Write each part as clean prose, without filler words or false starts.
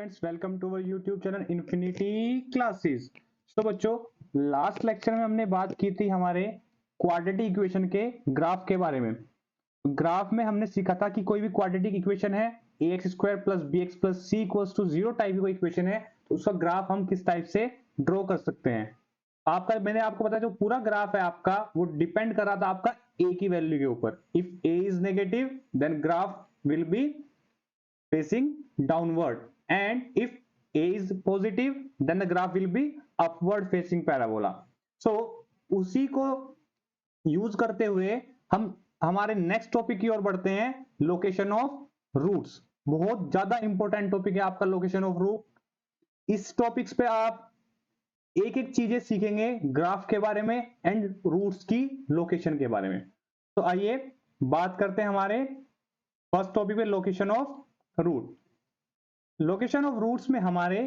Friends, welcome to our YouTube channel Infinity Classes. तो बच्चों, last lecture में हमने बात की थी हमारे क्वाड्रेटिक इक्वेशन के ग्राफ के बारे में। ग्राफ में हमने सीखा था कि कोई भी क्वाड्रेटिक इक्वेशन है ax square plus bx plus c equals to 0 type की कोई इक्वेशन है तो उसका ग्राफ हम किस टाइप से ड्रॉ कर सकते हैं। मैंने आपको बताया जो पूरा ग्राफ है आपका वो डिपेंड कर रहा था आपका a की वैल्यू के ऊपर। If a is negative then graph will be facing downward, and if a is positive then the graph will be upward facing parabola. So उसी को यूज करते हुए हम हमारे नेक्स्ट टॉपिक की ओर बढ़ते हैं, लोकेशन ऑफ रूट्स। बहुत ज्यादा इंपॉर्टेंट टॉपिक है आपका लोकेशन ऑफ रूट। इस टॉपिक्स पे आप एक एक चीजें सीखेंगे ग्राफ के बारे में एंड रूट्स की लोकेशन के बारे में। तो आइए बात करते हैं हमारे फर्स्ट टॉपिक पे, location of root. Location of roots में हमारे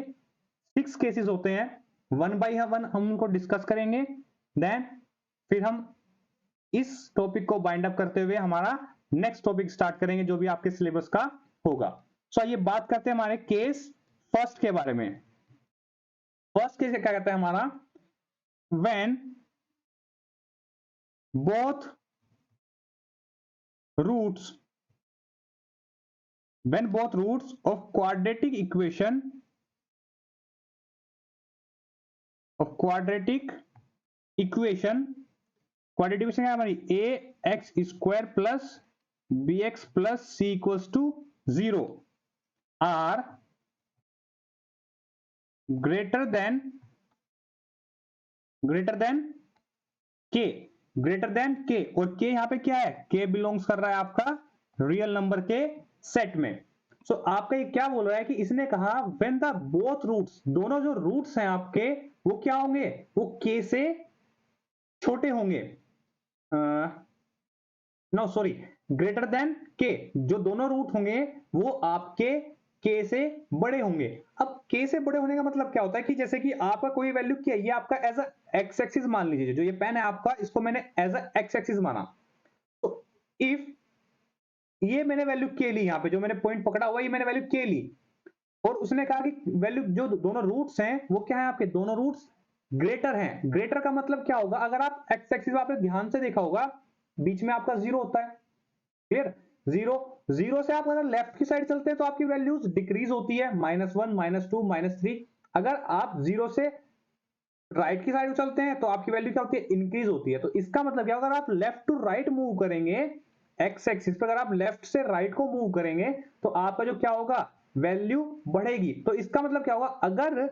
6 केसेस होते हैं। 1 बाई 1 हम उनको डिस्कस करेंगे, देन फिर हम इस टॉपिक को बाइंड अप करते हुए हमारा नेक्स्ट टॉपिक स्टार्ट करेंगे जो भी आपके सिलेबस का होगा। सो आइए बात करते हैं हमारे केस फर्स्ट के बारे में। फर्स्ट केस क्या कहता है हमारा, when both roots of quadratic equation क्या है हमारी, ax square plus bx plus c equals to 0 are greater than k, और k यहां पे क्या है, k बिलोंग्स कर रहा है आपका रियल नंबर के सेट में। सो आपका ये क्या बोल रहा है कि इसने कहा व्हेन द बोथ रूट्स, दोनों जो रूट्स हैं आपके वो क्या होंगे, वो k से छोटे होंगे, no sorry greater than k, जो दोनों रूट होंगे वो आपके k से बड़े होंगे। अब k से बड़े होने का मतलब क्या होता है कि जैसे कि आपका कोई वैल्यू क्या है, ये आपका एज अ एक्स एक्सिस मान लीजिए, जो ये पेन है आपका इसको मैंने एज अ एक्स एक्सिस माना। तो इफ ये मैंने वैल्यू k ली, यहां पे जो मैंने पॉइंट पकड़ा हुआ ये मैंने वैल्यू k ली, और उसने कहा कि वैल्यू जो दोनों रूट्स हैं वो क्या है आपके, दोनों रूट्स ग्रेटर हैं। ग्रेटर का मतलब क्या होगा, अगर आप एक्स एक्सिस आपने ध्यान से देखा होगा बीच में आपका जीरो होता है, क्लियर, जीरो से आप अगर लेफ्ट की साइड चलते हैं तो आपकी वैल्यूज डिक्रीज होती है, -1 -2 -3। अगर आप जीरो से राइट की साइड चलते हैं तो आपकी वैल्यू क्या होती है, इंक्रीज होती है। तो इसका मतलब क्या, अगर आप लेफ्ट टू राइट मूव करेंगे एक्स एक्सिस पर, अगर आप लेफ्ट से राइट को मूव करेंगे तो आपका जो क्या होगा, वैल्यू बढ़ेगी। तो इसका मतलब क्या होगा, अगर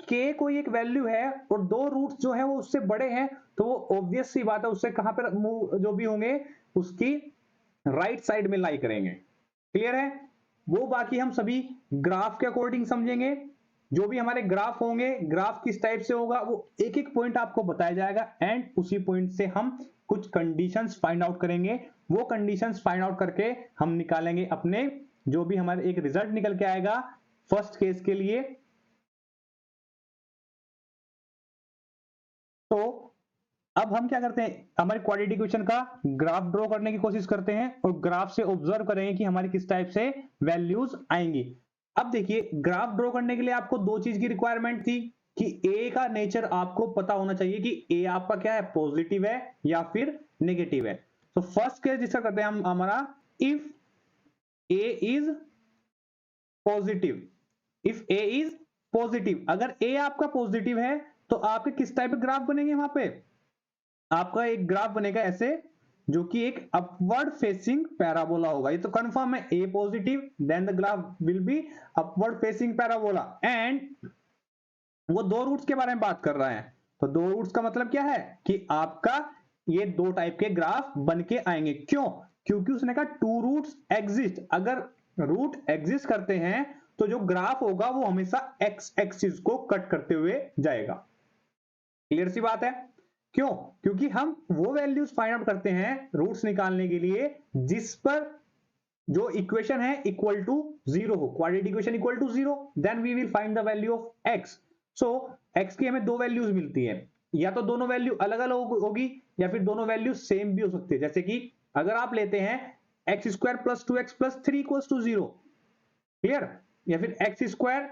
k कोई एक वैल्यू है और दो रूट्स जो है वो उससे बड़े हैं तो वो ऑब्वियस सी बात है उससे कहां पर मूव जो भी होंगे उसकी राइट साइड में लाई करेंगे। क्लियर है, वो बाकी हम सभी ग्राफ के अकॉर्डिंग समझेंगे। जो भी हमारे ग्राफ होंगे, ग्राफ किस टाइप से होगा वो एक एक पॉइंट आपको बताया जाएगा, एंड उसी पॉइंट से हम कुछ कंडीशंस फाइंड आउट करेंगे। वो कंडीशंस फाइंड आउट करके हम निकालेंगे अपने जो भी हमारे एक रिजल्ट निकल के आएगा फर्स्ट केस के लिए। तो अब हम क्या करते हैं, हमारी क्वाड्रेटिक इक्वेशन का ग्राफ ड्रॉ करने की कोशिश करते हैं और ग्राफ से ऑब्जर्व करेंगे कि हमारी किस टाइप से वैल्यूज आएंगी। अब देखिए, ग्राफ ड्रॉ करने के लिए आपको दो चीज की रिक्वायरमेंट थी कि ए का नेचर आपको पता होना चाहिए कि ए आपका क्या है, पॉजिटिव है या फिर नेगेटिव है। तो फर्स्ट केस जिसका करते हैं हम हमारा, if a is positive, if a is positive, अगर ए आपका पॉजिटिव है तो आपके किस टाइप के ग्राफ बनेंगे, वहां पे आपका एक ग्राफ बनेगा ऐसे जो कि एक अपवर्ड फेसिंग पैराबोला होगा। ये तो कंफर्म है, a positive then the graph will be upward facing parabola. And वो दो रूट्स के बारे में बात कर रहा है, तो दो रूट्स का मतलब क्या है कि आपका ये दो टाइप के ग्राफ बन के आएंगे। क्यों, क्योंकि उसने कहा टू रूट्स एग्जिस्ट, अगर रूट एग्जिस्ट करते हैं तो जो ग्राफ होगा वो हमेशा एक्स एक्सिस को कट करते हुए जाएगा। क्लियर सी बात है, क्यों, क्योंकि हम वो वैल्यूज फाइंड आउट करते हैं रूट्स निकालने के लिए जिस पर जो इक्वेशन है इक्वल टू 0 हो, quadratic equation equal to 0, then we will find the value of x। So x की हमें दो वैल्यूज मिलती है, या तो दोनों वैल्यू अलग अलग होगी या फिर दोनों वैल्यू सेम भी हो सकती है। जैसे कि अगर आप लेते हैं x square plus 2x plus 3 equals to 0, clear, या फिर x square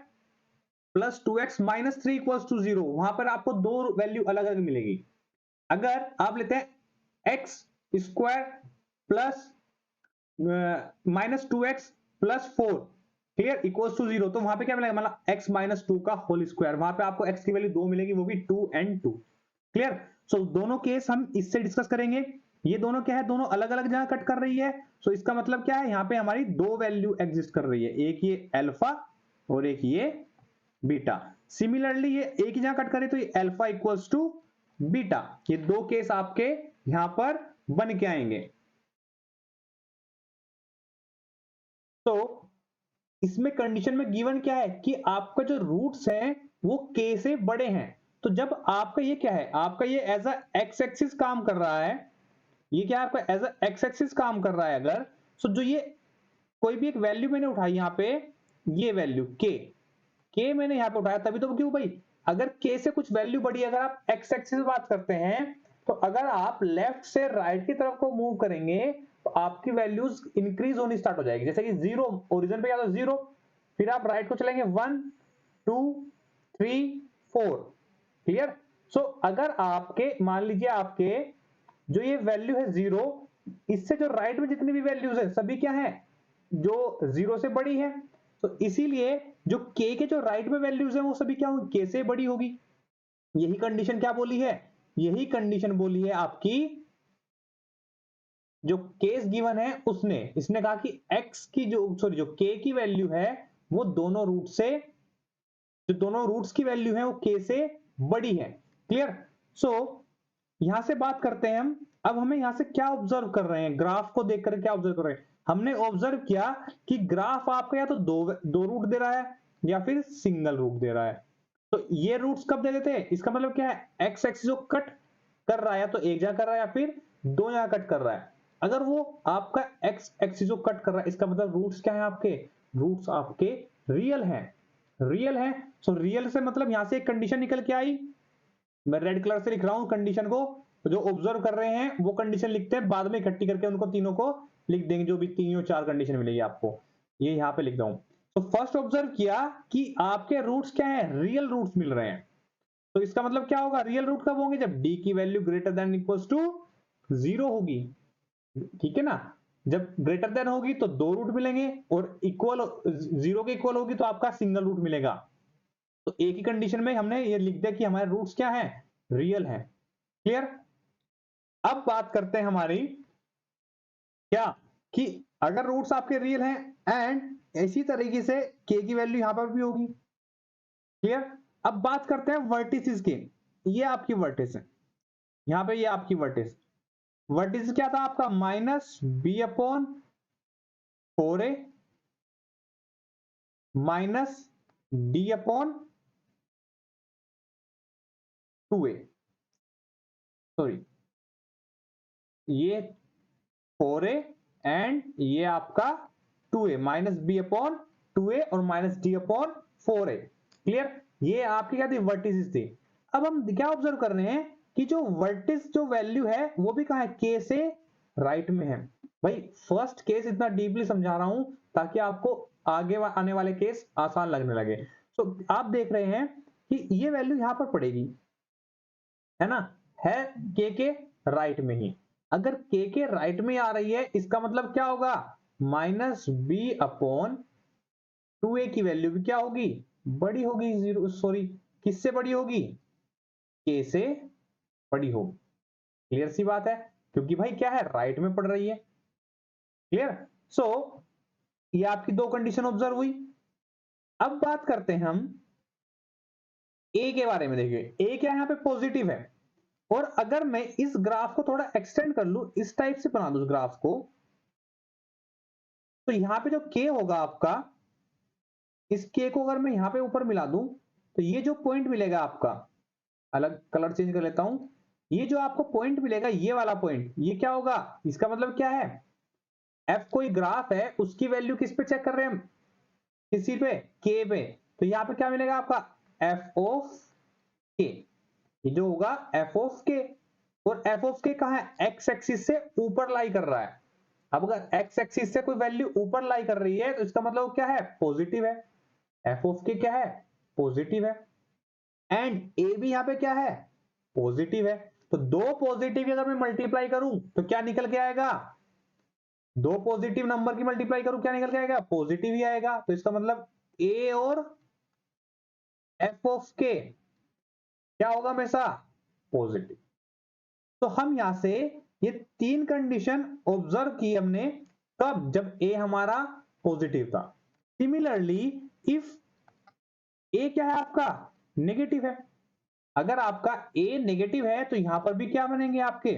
plus 2x minus 3 equals to 0, वहां पर आपको दो वैल्यू अलग अलग मिलेगी। अगर आप लेते हैं x square plus minus 2x plus 4 clear equals to 0, तो वहां पे क्या मिलेगा, मतलब x माइनस 2 का होल स्क्वायर, वहां पे आपको x की वैल्यू 2 मिलेगी, वो भी 2 and 2। क्लियर। सो दोनों केस हम इससे डिस्कस करेंगे। ये दोनों क्या है, दोनों अलग अलग जगह कट कर रही है। सो इसका मतलब क्या है, यहाँ पे हमारी दो वैल्यू एग्जिस्ट कर रही है, एक ये अल्फा और एक ये बीटा। सिमिलरली ये एक ही जगह कट करे तो ये अल्फा इक्वल्स टू बीटा। ये दो केस आपके यहां पर बन के आएंगे। तो इसमें कंडीशन में गिवन क्या है कि आपका जो रूट्स है वो k से बड़े हैं। तो जब आपका ये क्या है, आपका ये एज अ एक्स एक्सिस काम कर रहा है, ये क्या आपका एज अ एक्स एक्सिस काम कर रहा है अगर, सो जो ये कोई भी एक वैल्यू मैंने उठाई यहाँ पे, ये वैल्यू k मैंने यहाँ पे उठाया, तभी तो क्यों भाई, अगर k से कुछ वैल्यू बढ़ी, अगर आप एक्स एक्सिस बात करते हैं, तो अगर आप लेफ्ट से राइट की तरफ को मूव करेंगे तो आपकी वैल्यूज इंक्रीज होनी स्टार्ट हो जाएगी। जैसे कि 0 ओरिजिन पे क्या था 0, फिर आप राइट को चलेंगे 1 2 3 4। क्लियर। सो अगर आपके मान लीजिए आपके जो ये वैल्यू है 0, इससे जो राइट में जितनी भी वैल्यूज है सभी क्या है, जो 0 से बड़ी है। तो इसीलिए जो k के जो राइट में वैल्यूज है वो सभी क्या होगी, k से बड़ी होगी। यही कंडीशन क्या बोली है, यही कंडीशन बोली है आपकी, जो केस गिवन है उसने, इसने कहा कि x की जो सॉरी जो k की वैल्यू है वो दोनों रूट से, जो दोनों रूट्स की वैल्यू है वो k से बड़ी है। क्लियर। सो यहां से बात करते हैं हम, अब हमें यहां से क्या ऑब्जर्व कर रहे हैं, ग्राफ को देखकर क्या ऑब्जर्व कर रहे हैं, हमने ऑब्जर्व किया कि ग्राफ आपका या तो दो रूट दे रहा है या फिर सिंगल रूट दे रहा है। तो ये रूट्स कब दे देते हैं, इसका मतलब क्या है, एक्स एक्सिस जो कट कर रहा है तो एक जगह कर रहा है या फिर दो जगह कट कर रहा है। अगर वो आपका एक्स एक्सिस जो कट कर रहा है, इसका मतलब रूट्स क्या है आपके, रूट्स आपके रियल हैं, रियल है। सो रियल से मतलब यहां से एक कंडीशन निकल के आई, मैं रेड कलर से लिख रहा हूं कंडीशन को, जो ऑब्जर्व कर रहे हैं वो कंडीशन लिखते हैं, बाद में इकट्ठी करके उनको तीनों को लिख देंगे, जो भी तीनों चार कंडीशन मिलेगी आपको, ये यहां पे लिख रहा हूं। तो फर्स्ट ऑब्जर्व किया कि आपके रूट्स क्या है, रियल रूट्स मिल रहे हैं। तो इसका मतलब क्या होगा, रियल रूट कब होंगे, जब d की value greater than equals to 0 होगी। ठीक है ना, जब ग्रेटर देन होगी तो दो रूट मिलेंगे, और इक्वल 0 के इक्वल होगी तो आपका सिंगल रूट मिलेगा। तो एक ही कंडीशन में हमने ये लिख दिया कि हमारे रूट्स क्या है, रियल है। क्लियर। अब बात करते हैं हमारी क्या, कि अगर रूट्स आपके रियल हैं एंड इसी तरीके से k की वैल्यू यहां पर भी होगी। क्लियर। अब बात करते हैं वर्टिसेस की, ये आपकी वर्टिस है, यहां पे ये आपकी वर्टिस, वर्टिस क्या था आपका, minus B upon 4a minus D upon 2a, sorry ये 4a एंड ये आपका 2a, minus B upon 2a और minus D upon 4a। Clear. ये आपकी क्या थी, वर्टिसेस थी। अब हम क्या ऑब्जर्व कर रहे हैं कि जो वर्टिस जो वैल्यू है वो भी कहां है, k से राइट में है। भाई फर्स्ट केस इतना डीपली समझा रहा हूं ताकि आपको आगे आने वाले केस आसान लगने लगे। सो आप देख रहे हैं कि ये वैल्यू यहां पर पड़ेगी, है ना, है के राइट में ही। अगर के राइट में आ रही है इसका मतलब क्या होगा, माइनस बी अपॉन 2a की वैल्यू भी क्या होगी, बड़ी होगी, जीरो सॉरी किससे बड़ी होगी, के से बड़ी होगी। क्लियर सी बात है, क्योंकि भाई क्या है, राइट में पड़ रही है। क्लियर। सो ये आपकी दो कंडीशन ऑब्जर्व हुई। अब बात करते हैं हम ए के बारे में। देखिए ए क्या यहां पे पॉजिटिव है, और अगर मैं इस ग्राफ को थोड़ा एक्सटेंड कर लूं, इस टाइप से बना दूं इस ग्राफ को, तो यहां पे जो k होगा आपका, इस k को अगर मैं यहां पे ऊपर मिला दूं, तो ये जो पॉइंट मिलेगा आपका, अलग कलर चेंज कर लेता हूं, ये जो आपको पॉइंट मिलेगा, ये वाला पॉइंट, ये क्या होगा, इसका मतलब क्या है, f कोई ग्राफ है उसकी वैल्यू किस पे चेक कर रहे हैं हम, किसी पे, k पे। तो यहां पे क्या मिलेगा आपका, f ऑफ k, ये जो होगा f ऑफ k, और f ऑफ k कहां है, x एक्सिस से ऊपर लाई कर रहा है। अब अगर x एक्सिस से कोई वैल्यू ऊपर लाई कर रही है तो इसका मतलब क्या है, पॉजिटिव है, f ऑफ k क्या है, पॉजिटिव है, एंड ए भी यहां पे क्या है, पॉजिटिव है। तो दो पॉजिटिव अगर मैं मल्टीप्लाई करूं तो क्या निकल के आएगा, दो पॉजिटिव नंबर की मल्टीप्लाई करूं क्या निकल के आएगा, पॉजिटिव ही आएगा। तो इसका मतलब ए और एफ ऑफ के क्या होगा हमेशा, पॉजिटिव। तो हम यहां से ये तीन कंडीशन ऑब्जर्व की हमने, कब, जब ए हमारा पॉजिटिव था। सिमिलरली इफ ए क्या है आपका, नेगेटिव है, अगर आपका ए नेगेटिव है तो यहां पर भी क्या बनेंगे आपके,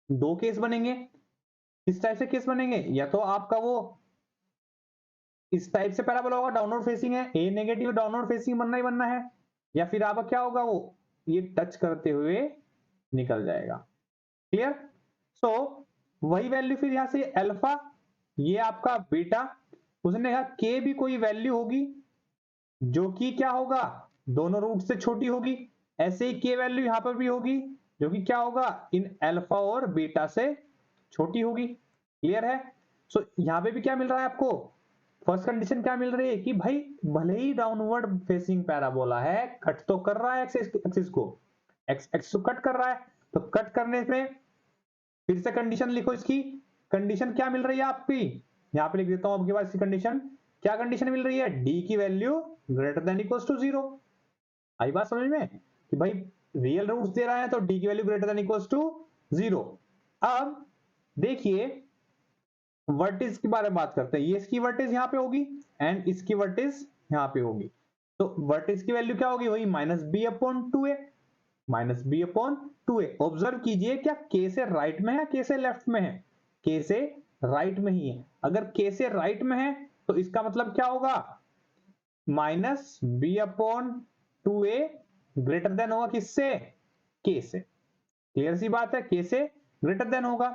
दो केस बनेंगे। किस टाइप से केस बनेंगे, या तो आपका वो इस टाइप से पैराबोला होगा, डाउनवर्ड फेसिंग है, ए नेगेटिव डाउनवर्ड फेसिंग बनना ही बनना है, या फिर आपका क्या होगा, वो ये टच करते हुए निकल जाएगा। क्लियर। सो वही वैल्यू फिर यहां से अल्फा, ये आपका बीटा, उसने कहा के भी कोई वैल्यू होगी जो कि क्या होगा, दोनों रूट से छोटी होगी, ऐसे ही के वैल्यू यहां पर भी होगी जो कि क्या होगा, इन अल्फा और बीटा से छोटी होगी। क्लियर है। सो यहां पे भी क्या मिल रहा है आपको, फर्स्ट कंडीशन क्या मिल रही है कि भाई भले ही डाउनवर्ड फेसिंग पैराबोला है, कट तो कर रहा है एक्सिस को, एक्स को कट कर रहा है, तो कट करने पे फिर से कंडीशन लिखो इसकी, कंडीशन क्या मिल रही है आपकी, यहां पे लिख देता हूं आपके पास इसकी कंडीशन, क्या कंडीशन मिल रही है, डी की value greater than equal to 0। आई बात समझ में कि भाई रियल रूट्स दे रहा है तो डी की value greater than equal to 0। अब देखिए वर्टिस के बारे में बात करते हैं, ये इसकी वर्टिस यहां पे होगी एंड इसकी वर्टिस यहां पे होगी, तो वर्टिस की वैल्यू क्या होगी, वही minus B upon two A, minus B upon two A. Observe कीजिए क्या के से राइट में है, के से लेफ्ट में है, के से राइट में ही है। अगर के से राइट में है तो इसका मतलब क्या होगा, माइनस बी अपॉन टू ए ग्रेटर देन होगा किससे, के से। क्लियर सी बात है, के से ग्रेटर देन होगा।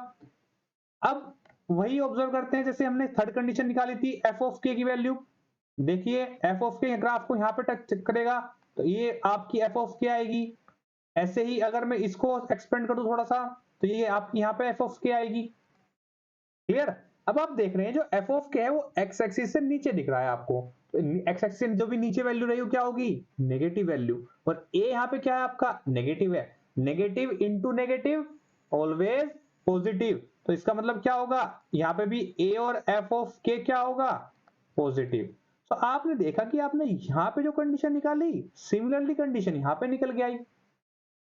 अब वही ऑब्जर्व करते हैं जैसे हमने थर्ड कंडीशन निकाली थी, एफ ऑफ के की वैल्यू, देखिए एफ ऑफ के ग्राफ को यहां पे टच करेगा तो ये आपकी एफ ऑफ के आएगी। ऐसे ही अगर मैं इसको एक्सपेंड कर दूं थोड़ा सा तो ये आपकी यहां पे एफ ऑफ के आएगी। क्लियर। अब आप देख रहे हैं जो एफ ऑफ के है वो एक्स एक्सिस से नीचे दिख रहा है आपको, तो एक्स एक्सिस से जो भी नीचे वैल्यू रही हो क्या होगी, नेगेटिव वैल्यू, और ए यहां पे क्या है आपका, नेगेटिव है, negative into negative always positive, तो इसका मतलब क्या होगा, यहां पे भी ए और एफ ऑफ के क्या होगा, पॉजिटिव। तो आपने देखा कि आपने यहां पे जो कंडीशन निकाली सिमिलरली कंडीशन यहां पे निकल के आई।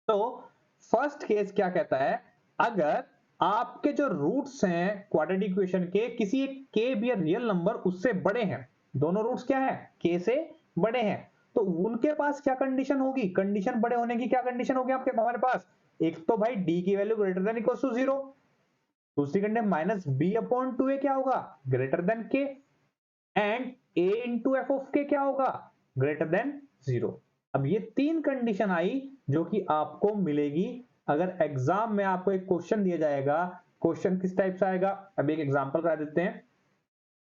तो फर्स्ट केस क्या कहता है, अगर आपके जो रूट्स हैं क्वाड्रेटिक इक्वेशन के, किसी एक के भी रियल नंबर उससे बड़े हैं, दोनों रूट्स क्या है, के से बड़े हैं, तो उनके पास क्या कंडीशन होगी, कंडीशन बड़े होने की क्या कंडीशन होगी आपके हमारे पास, एक तो भाई डी की value greater than equal to 0, दूसरी condition minus B upon two ए क्या होगा, ग्रेटर देन के, and A into F of K क्या होगा, ग्रेटर देन 0। अब ये तीन कंडीशन आई जो कि आपको मिलेगी अगर एग्जाम में आपको एक क्वेश्चन दिया जाएगा। क्वेश्चन किस टाइप से आएगा, अब एक एग्जांपल करा देते हैं।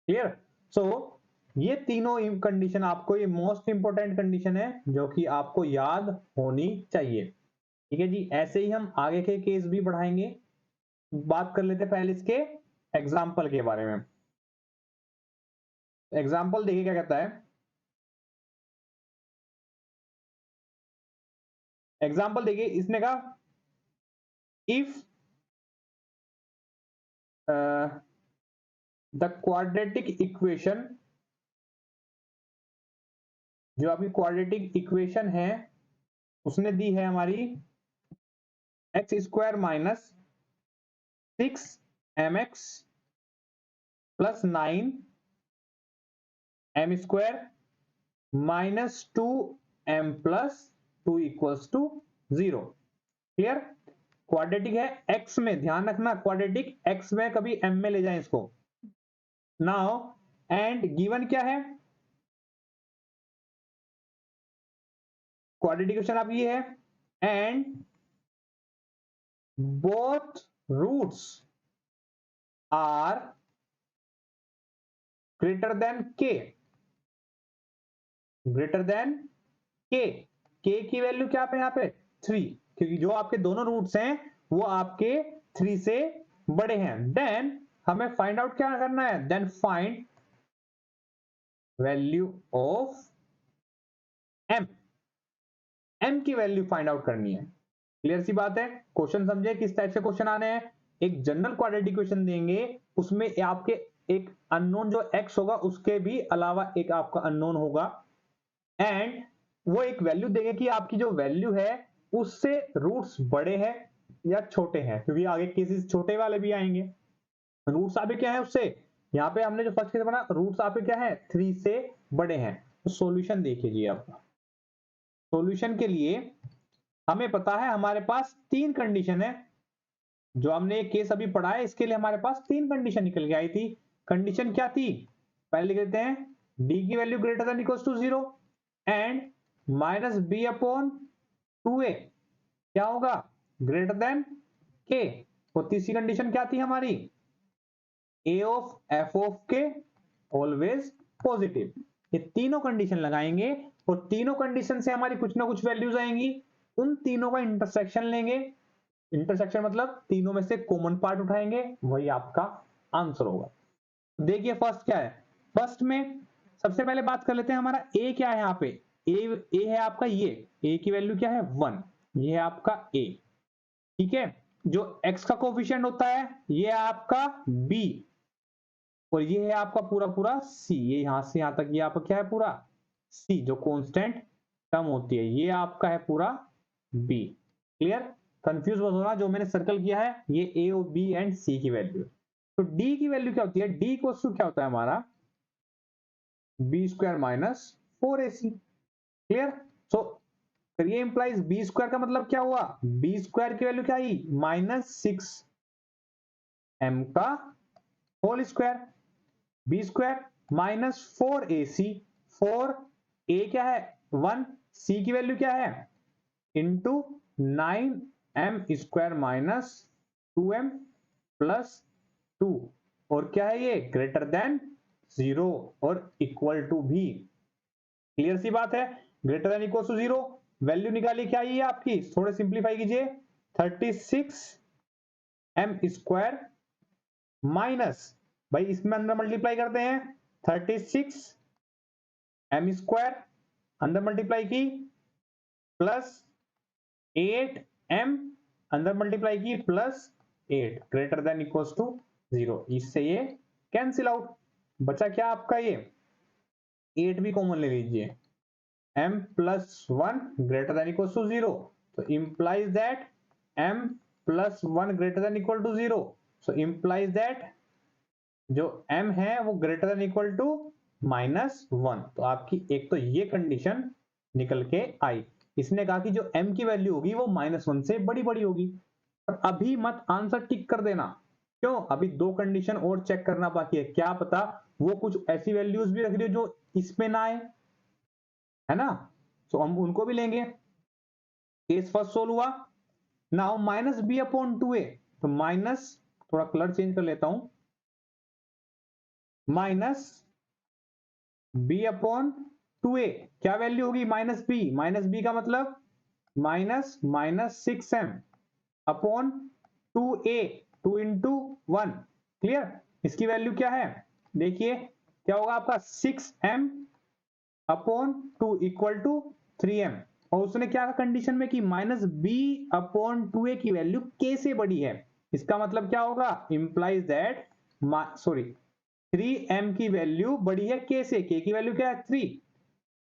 क्लियर। सो ये तीनों कंडीशन आपको, ये मोस्ट इंपोर्टेंट कंडीशन है जो कि आपको याद होनी चाहिए। ठीक है जी, ऐसे ही हम आगे के केस भी बढ़ाएंगे। बात कर लेते हैं पहले इसके एग्जाम्पल के बारे में। एग्जाम्पल देखिए क्या कहता है, एग्जाम्पल देखिए इसने कहा इफ द क्वाड्रेटिक इक्वेशन, जो आपकी क्वाड्रेटिक इक्वेशन है उसने दी है हमारी x square minus 6mx plus 9m square minus 2m plus 2 equals to 0। Clear. Quadratic है एक्स में, ध्यान रखना क्वाड्रेटिक एक्स में कभी एम में ले जाएं इसको। नाउ एंड गिवन क्या है, क्वाड्रेटिक इक्वेशन आप ये है, and both roots are greater than k, greater than k की वैल्यू क्या पे यहां पे 3, क्योंकि जो आपके दोनों रूट्स हैं वो आपके 3 से बड़े हैं। देन हमें फाइंड आउट क्या करना है, then find value of m, m की वैल्यू फाइंड आउट करनी है। क्लियर सी बात है। क्वेश्चन समझे किस टाइप से क्वेश्चन आने हैं। एक जनरल क्वाड्रेटिक इक्वेशन देंगे, उसमें आपके एक अननोन जो x होगा उसके भी अलावा एक आपका अननोन होगा, एंड वो एक वैल्यू देंगे कि आपकी जो वैल्यू है उससे रूट्स बड़े हैं या छोटे हैं, क्योंकि आगे केसेस छोटे वाले भी आएंगे। रूट्स आपके क्या है उससे, यहाँ पे हमने जो फर्स्ट केस बना रूट्स आपके क्या है 3 से बड़े हैं। तो सॉल्यूशन देखिए जी। अब सॉल्यूशन के लिए हमें पता है हमारे पास 3 कंडीशन है। जो हमने एक केस अभी पढ़ा है इसके लिए हमारे पास 3 कंडीशन निकल के आई थी। कंडीशन क्या थी, पहले लिख देते हैं, डी की value greater than equal to 0 and minus B upon 2a क्या होगा ग्रेटर देन के। और तीसरी कंडीशन क्या थी हमारी, a of f of k always positive. ये तीनों कंडीशन लगाएंगे और तीनों कंडीशन से हमारी कुछ ना कुछ वैल्यूज आएंगी, उन तीनों का इंटरसेक्शन लेंगे। इंटरसेक्शन मतलब तीनों में से कॉमन पार्ट उठाएंगे, वही आपका आंसर होगा। देखिए फर्स्ट क्या है, फर्स्ट में सबसे पहले बात कर लेते हैं हमारा a क्या है। यहाँ पे a है आपका, ये a की वैल्यू क्या है 1, ये है आपका a, ठीक है। जो x का कोफिशिएंट होता है ये है आपका b, और ये है आपका पूरा पूरा c, ये यहां से यहां तक ये आपका क्या है पूरा c, जो कांस्टेंट टर्म होती है ये आपका है पूरा b। क्लियर, कंफ्यूज मत होना, जो मैंने सर्कल किया है ये a और b एंड c की वैल्यू। तो d की वैल्यू क्या होती है, d को क्या होता है हमारा b square minus 4ac। Clear, so फिर ये इंप्लाइज b स्क्वायर का मतलब क्या हुआ, b स्क्वायर की वैल्यू क्या आई -6 m का whole square, b square minus 4ac, 4a क्या है 1, c की वैल्यू क्या है into 9m square minus 2m plus 2, और क्या है ये ग्रेटर देन 0 और इक्वल टू भी। क्लियर सी बात है, greater than equal to 0 value निकाली क्या है आपकी, थोड़े सिंप्लीफाई कीजिए 36 m स्क्वायर माइनस, भाई इसमें अंदर मल्टीप्लाई करते हैं 36 m स्क्वायर अंदर मल्टीप्लाई की प्लस 8m अंदर मल्टीप्लाई की plus 8 greater than equal to 0। इससे ये कैंसिल आउट, बचा क्या आपका ये 8 भी कॉमन ले लीजिए, m plus 1 greater than equals to 0, so implies that m plus 1 greater than equal to 0, so implies that जो m है वो greater than equal to -1। तो आपकी एक तो ये कंडीशन निकल के आई। इसने कहा कि जो m की वैल्यू होगी वो -1 से बड़ी बड़ी होगी। पर अभी मत आंसर टिक कर देना, क्यों, अभी 2 कंडीशन और चेक करना बाकी है, क्या पता वो कुछ ऐसी वैल्यूज भी रख रही हो जो इसमें ना आए, है ना। तो हम उनको भी लेंगे। केस फर्स्ट सोल्व हुआ, now minus B upon 2a, तो माइनस, थोड़ा कलर चेंज कर लेता हूं, माइनस बी अपॉन 2a क्या वैल्यू होगी माइनस बी का मतलब -6m upon 2a, 2 into 1। Clear, इसकी वैल्यू क्या है देखिए, क्या होगा आपका 6m upon 2 equal to 3m, और उसने क्या कंडीशन में की -b अपॉन 2a की वैल्यू k से बड़ी है। इसका मतलब क्या होगा, इंप्लाइज दैट 3m की वैल्यू बड़ी है k से, k की वैल्यू क्या है 3।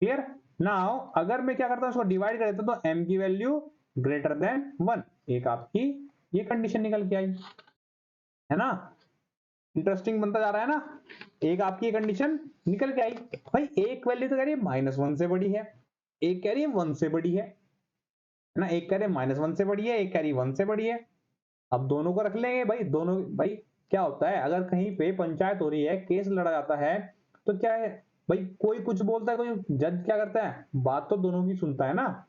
क्लियर, नाउ अगर मैं क्या करता हूं इसको डिवाइड कर देता हूं तो m की वैल्यू ग्रेटर देन 1, एक आपकी ये कंडीशन निकल के आई, है ना। इंटरेस्टिंग बनता जा रहा है ना, एक आपकी कंडीशन निकल के आई। भाई एक वैल्यू तो कह रही है -1 से बड़ी है, एक कह रही है 1 से बड़ी है ना, एक कह रहे हैं -1 से बड़ी है, एक कह रही है 1 से बड़ी है। अब दोनों को रख लेंगे भाई, दोनों भाई क्या होता है अगर कहीं पे पंचायत हो रही है, केस लड़ा जाता है, तो क्या है भाई, कोई कुछ बोलता है, कोई जज क्या करता है बात तो दोनों की सुनता है ना,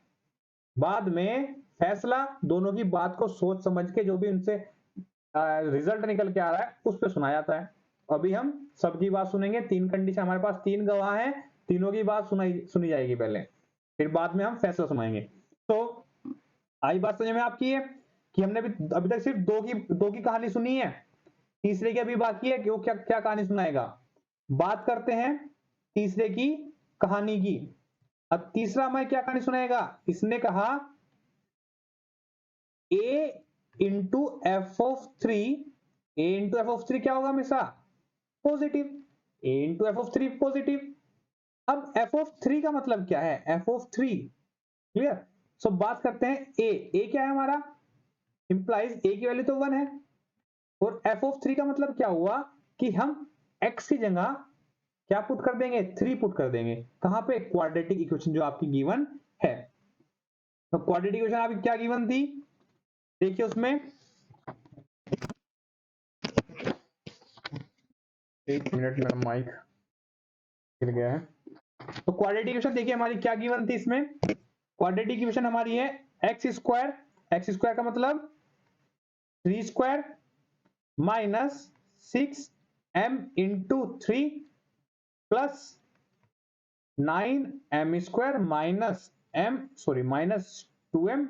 बाद में फैसला दोनों की बात को सोच समझ के जो भी उनसे रिजल्ट निकल के आ रहा है उस पर सुनाया जाता है। अभी हम सबकी बात सुनेंगे, 3 कंडीशन हमारे पास, 3 गवाह हैं, तीनों की बात सुनी जाएगी पहले, फिर बाद में हम फैसला सुनाएंगे। तो आई बात समझ में आपकी है कि हमने अभी तक सिर्फ दो की कहानी सुनी है, तीसरे की अभी बाकी है कि वो क्या क्या कहानी सुनाएगा। बात करते हैं तीसरे की कहानी की। अब तीसरा हमें क्या कहानी सुनाएगा, इसने कहा a into F of three, A into F of three क्या होगा हमेशा positive, a into F of three positive. अब एफ ऑफ थ्री का मतलब क्या है, एफ ऑफ थ्री, क्लियर। सो बात करते हैं ए क्या है हमारा, इंप्लाइज ए की वैल्यू तो 1 है, और एफ ऑफ थ्री का मतलब क्या हुआ कि हम x की जगह क्या पुट कर देंगे, 3 पुट कर देंगे, कहां पे, क्वाड्रेटिक इक्वेशन जो आपकी गिवन है। तो क्वाड्रेटिक इक्वेशन आपकी क्या गिवन थी, देखिए उसमें, एक मिनट मेरा माइक गिर गया है। तो क्वाड्रेटिक इक्वेशन देखिए हमारी क्या गिवन थी, इसमें क्वाड्रेटिक इक्वेशन हमारी है एक्स स्क्वायर का मतलब 3 square minus 6m into 3 plus 9m square minus 2m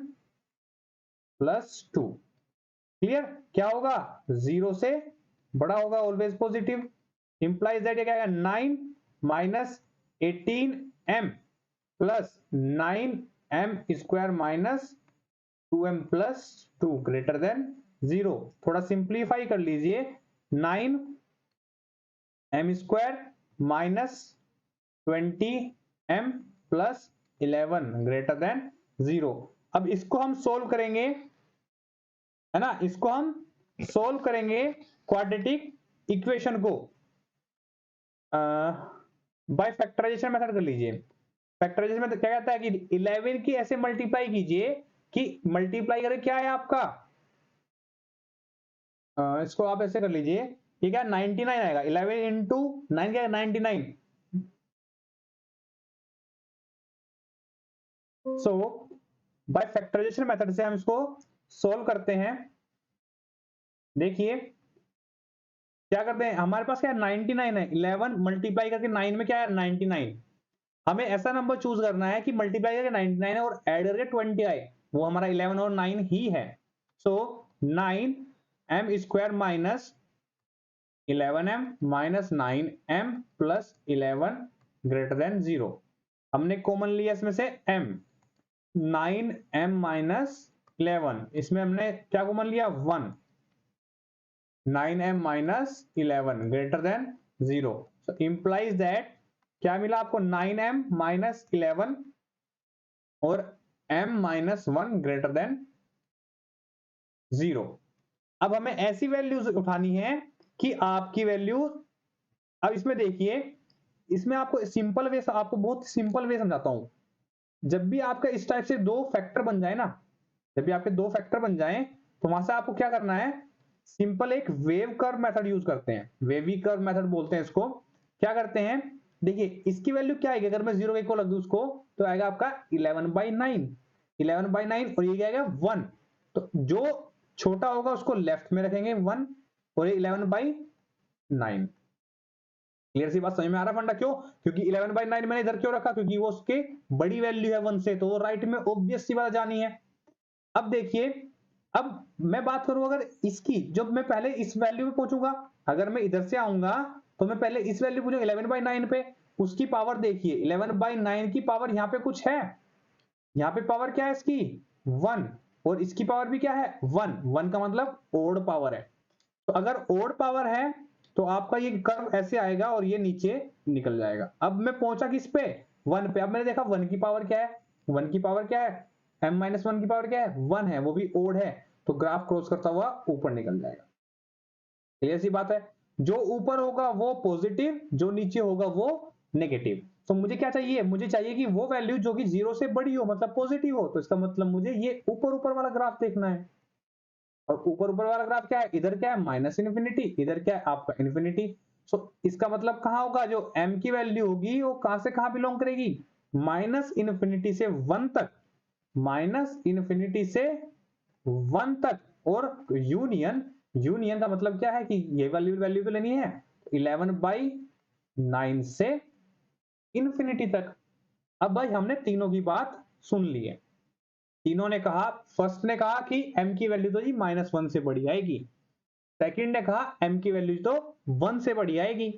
plus 2, clear. क्या होगा, 0 से बड़ा होगा, ऑलवेज पॉजिटिव, इंप्लाइज दैट क्या आएगा 9 minus 18m plus 9m square minus 2m plus 2 greater than 0। थोड़ा सिंप्लीफाई कर लीजिए, 9m square minus 20m plus 11 greater than 0। अब इसको हम सोल्व करेंगे, है ना, इसको हम सोल्व करेंगे क्वाड्रेटिक इक्वेशन को बाय फैक्टराइजेशन मेथड कर लीजिए। फैक्टराइजेशन में क्या कहता है कि 11 की ऐसे मल्टीप्लाई कीजिए कि मल्टीप्लाई करें क्या है आपका, इसको आप ऐसे कर लीजिए, ये क्या 99 आएगा, 11 इंटू 9 क्या है 99। सो बाय फैक्टराइजेशन मेथड से हम इसको सोल्व करते हैं। देखिए क्या करते हैं, हमारे पास क्या है 99 है, 11 मल्टीप्लाई करके 9 में क्या है 99। हमें ऐसा नंबर चूज करना है कि मल्टीप्लाई करके 99 है और ऐड करके 20 आए, वो हमारा 11 और 9 ही है। सो 9m square minus 11m minus 9m plus 11 greater than 0। हमने कॉमन लिया इसमें से m, 9m माइनस 11, इसमें हमने क्या कॉमन लिया 1, 9m minus 11 greater than 0। So implies that क्या मिला आपको 9m माइनस 11 और m माइनस 1 ग्रेटर देन 0। अब हमें ऐसी वैल्यूज उठानी है कि आपकी वैल्यू, अब इसमें देखिए, इसमें आपको सिंपल वे, आपको बहुत सिंपल वे समझाता हूं। जब भी आपका इस टाइप से दो फैक्टर बन जाए ना, जब भी आपके दो फैक्टर बन जाए तो वहां से आपको क्या करना है, सिंपल एक वेव कर्व मेथड यूज करते हैं, वेवी कर्व मेथड बोलते हैं इसको। क्या करते हैं, देखिए इसकी वैल्यू क्या आएगी, अगर मैं 0 को लग दूं उसको तो आएगा आपका 11/9, 11/9, और ये क्या आएगा 1। तो जो छोटा होगा उसको लेफ्ट में रखेंगे 1, और ये 11/9। क्लियर सी बात समझ में आ रहा फंडा, क्यों, क्योंकि 11/9 मैंने इधर क्यों रखा, क्योंकि वो उसके बड़ी वैल्यू है 1 से, तो वो राइट में ऑब्वियस सी बात जानी है। अब देखिए, अब मैं बात करूं अगर इसकी, जब मैं पहले इस वैल्यू पे पहुंचूंगा, अगर मैं इधर से आऊंगा तो मैं पहले इस वैल्यू पूछूंगा 11/9 पे, उसकी पावर देखिए 11/9 की पावर यहाँ पे कुछ है, यहाँ पे पावर क्या है इसकी 1, और इसकी पावर भी क्या है 1, 1 का मतलब ओड पावर है। तो अगर ओड पावर है तो आपका ये कर्व ऐसे आएगा और ये नीचे निकल जाएगा। अब मैं पहुंचा किस पे 1 पे, अब मैंने देखा 1 की पावर क्या है, 1 की पावर क्या है, m-1 की पावर क्या है 1 है, वो भी ओड है, तो ग्राफ क्रॉस करता हुआ ऊपर निकल जाएगा। क्लियर सी बात है, जो ऊपर होगा वो पॉजिटिव, जो नीचे होगा वो नेगेटिव। तो मुझे क्या चाहिए, मुझे चाहिए कि वो वैल्यू जो कि 0 से बड़ी हो, मतलब पॉजिटिव हो, तो इसका मतलब मुझे ये ऊपर वाला ग्राफ देखना है। और ऊपर वाला ग्राफ क्या है, इधर क्या है माइनस इन्फिनिटी, इधर क्या है आपका इन्फिनिटी। सो इसका मतलब कहां होगा, जो m की वैल्यू होगी वो कहां से कहां बिलोंग करेगी, माइनस इन्फिनिटी से 1 तक, माइनस इन्फिनिटी से 1 तक, और यूनियन का मतलब क्या है कि ये वैल्यू तो लेनी है 11/9 से इन्फिनिटी तक। अब भाई हमने तीनों की बात सुन ली है, तीनों ने कहा, फर्स्ट ने कहा कि m की वैल्यू तो जी -1 से बड़ी आएगी, सेकंड ने कहा m की वैल्यू तो 1 से बड़ी आएगी,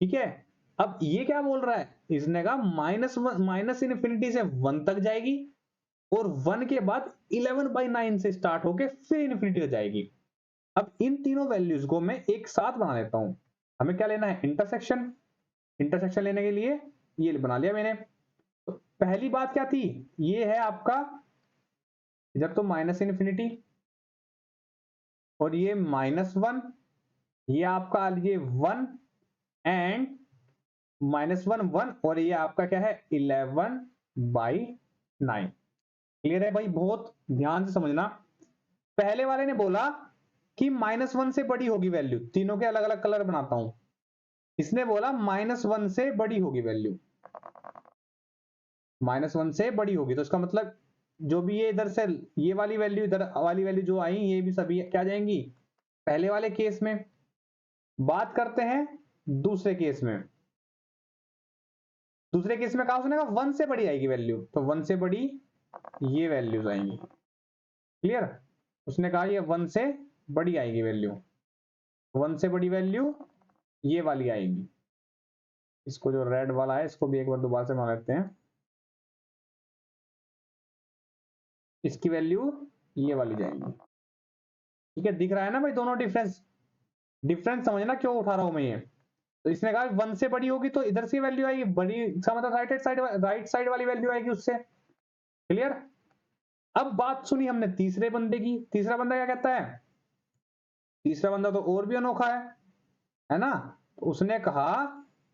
ठीक है। अब ये क्या बोल रहा है, इसने कहा माइनस इन्फिनिटी से 1 तक जाएगी और 1 के बाद 11/9 से स्टार्ट होके फिर इन्फिनिटी तक जाएगी। अब इन तीनों वैल्यूज को मैं एक साथ बना लेता हूं। हमें क्या लेना है, इंटरसेक्शन। इंटरसेक्शन लेने के लिए ये बना लिया मैंने। तो पहली बात क्या थी, ये है आपका इधर तो माइनस इन्फिनिटी और ये -1, ये आपका ये 1 एंड -1 1 और ये आपका क्या है 11/9। क्लियर है भाई, बहुत ध्यान से समझना। पहले वाले ने बोला कि -1 से बड़ी होगी वैल्यू, तीनों के अलग अलग कलर बनाता हूं। इसने बोला -1 से बड़ी होगी वैल्यू, -1 से बड़ी होगी, तो इसका मतलब जो भी ये इधर से ये वाली वैल्यू इधर वाली वैल्यू जो आई ये भी सभी क्या जाएंगी पहले वाले केस में। बात करते हैं दूसरे केस में। दूसरे केस में कहा उसने कहा 1 से बड़ी आएगी वैल्यू, तो 1 से बड़ी ये वैल्यूज आएंगी। क्लियर, उसने कहा ये 1 से बड़ी आएगी वैल्यू, 1 से बड़ी वैल्यू ये वाली आएगी। इसको जो रेड वाला है इसको भी एक बार दोबारा से मान लेते हैं, इसकी वैल्यू ये वाली जाएगी। ठीक है, दिख रहा है ना भाई दोनों डिफरेंस। डिफरेंस समझना क्यों उठा रहा हूं मैं ये। तो इसने कहा 1 से बड़ी होगी तो इधर से वैल्यू आएगी बड़ी, इसका मतलब राइट साइड वाली वैल्यू आएगी उससे। क्लियर। अब बात सुनी हमने तीसरे बंदे की। तीसरा बंदा क्या कहता है, तीसरा बंदा तो और भी अनोखा है ना। तो उसने कहा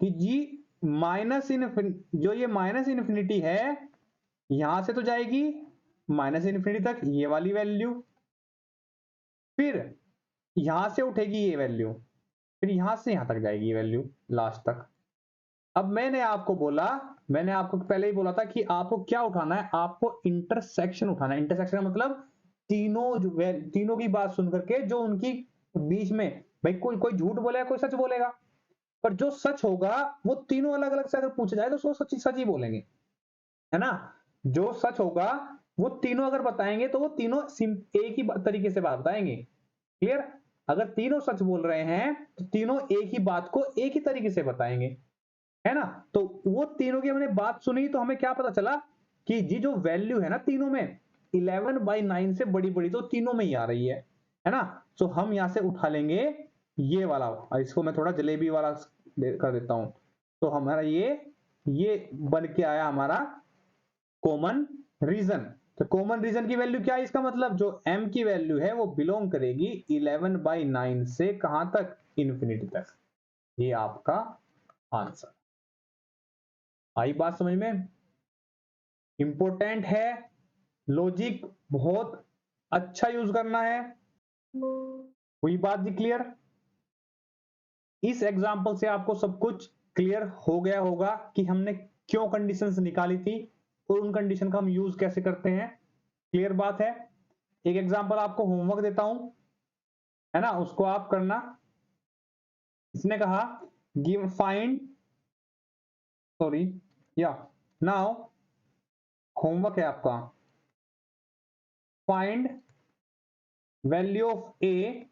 कि जी जो ये माइनस इन्फिनिटी है यहां से तो जाएगी माइनस इन्फिनिटी तक ये वाली वैल्यू, फिर यहां से उठेगी ये वैल्यू, फिर यहां से यहां तक जाएगी ये वैल्यू लास्ट तक। अब मैंने आपको पहले ही बोला था कि आपको क्या उठाना है, आपको इंटरसेक्शन उठाना है। इंटरसेक्शन का मतलब तीनों की बात सुन करके जो उनकी बीच में, भाई कोई कोई झूठ बोलेगा कोई सच बोलेगा, पर जो सच होगा वो तीनों अलग अलग से अगर पूछा जाए तो उसको सच सच ही बोलेंगे, है ना। जो सच होगा वो तीनों अगर बताएंगे तो वो तीनों एक ही तरीके से बात बताएंगे। क्लियर। अगर तीनों सच बोल रहे हैं तो तीनों एक ही बात को एक ही तरीके से बताएंगे, है ना। तो वो तीनों की हमने बात सुनी तो हमें क्या पता चला कि जी जो वैल्यू है ना तीनों में 11/9 से बड़ी बड़ी तो तीनों में ही आ रही है ना। तो हम यहां से उठा लेंगे ये वाला, और इसको मैं थोड़ा जलेबी वाला कर देता हूं। तो हमारा ये बन के आया हमारा कॉमन रीजन। तो कॉमन रीजन की वैल्यू क्या है, इसका मतलब जो m की वैल्यू है वो बिलोंग करेगी 11/9 से कहां तक, इंफिनिटी तक। ये आपका आंसर। आई बात समझ में, इंपॉर्टेंट है, लॉजिक बहुत अच्छा यूज करना है। हुई बात जी क्लियर। इस एग्जांपल से आपको सब कुछ क्लियर हो गया होगा कि हमने क्यों कंडीशंस निकाली थी और उन कंडीशन का हम यूज कैसे करते हैं। क्लियर बात है। एक एग्जांपल आपको होमवर्क देता हूं, है ना, उसको आप करना। इसने कहा गिव फाइंड सॉरी या नाउ होमवर्क है आपका, find value of a,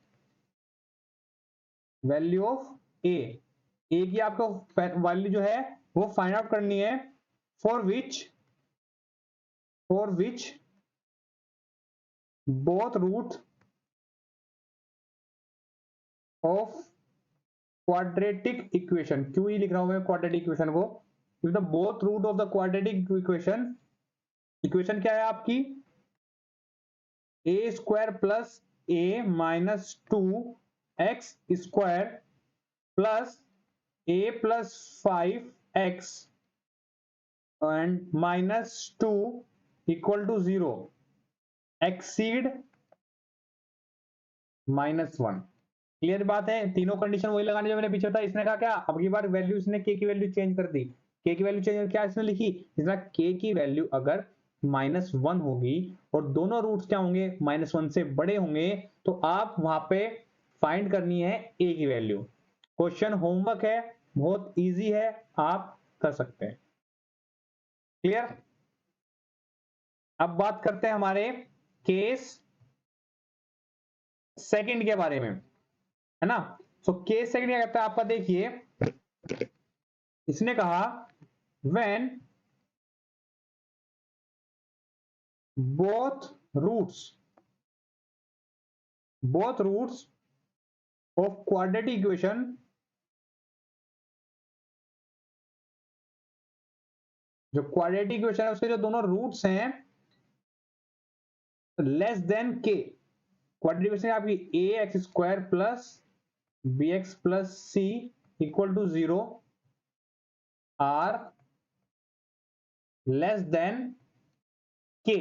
value of a की आपको वैल्यू जो है वो फाइंड आउट करनी है for which both root of quadratic equation. क्यों ही लिख रहा हूं मैं क्वाड्रेटिक इक्वेशन को, if the both root of the quadratic equation, equation क्या है आपकी a square plus a minus 2x square plus a plus 5x and minus 2 equal to 0 exceed -1। Clear बात है। तीनों कंडीशन वही लगाने जो मैंने पीछे था। इसने कहा क्या, अब की बार वैल्यू इसने के की वैल्यू चेंज कर दी। के की वैल्यू चेंज क्या इसने लिखी, इसने के की वैल्यू अगर -1 होगी और दोनों रूट्स क्या होंगे -1 से बड़े होंगे तो आप वहां पे फाइंड करनी है ए की वैल्यू। क्वेश्चन होमवर्क है, बहुत इजी है, आप कर सकते हैं। क्लियर। अब बात करते हैं हमारे केस सेकंड के बारे में, है ना। सो केस सेकंड क्या कहता है आपका, देखिए इसने कहा when both roots of quadratic equation जो क्वाड्रेटिक इक्वेशन है उसके जो दोनों रूट्स हैं less than k, quadratic equation आपकी a x square plus b x plus c equal to 0 are less than k.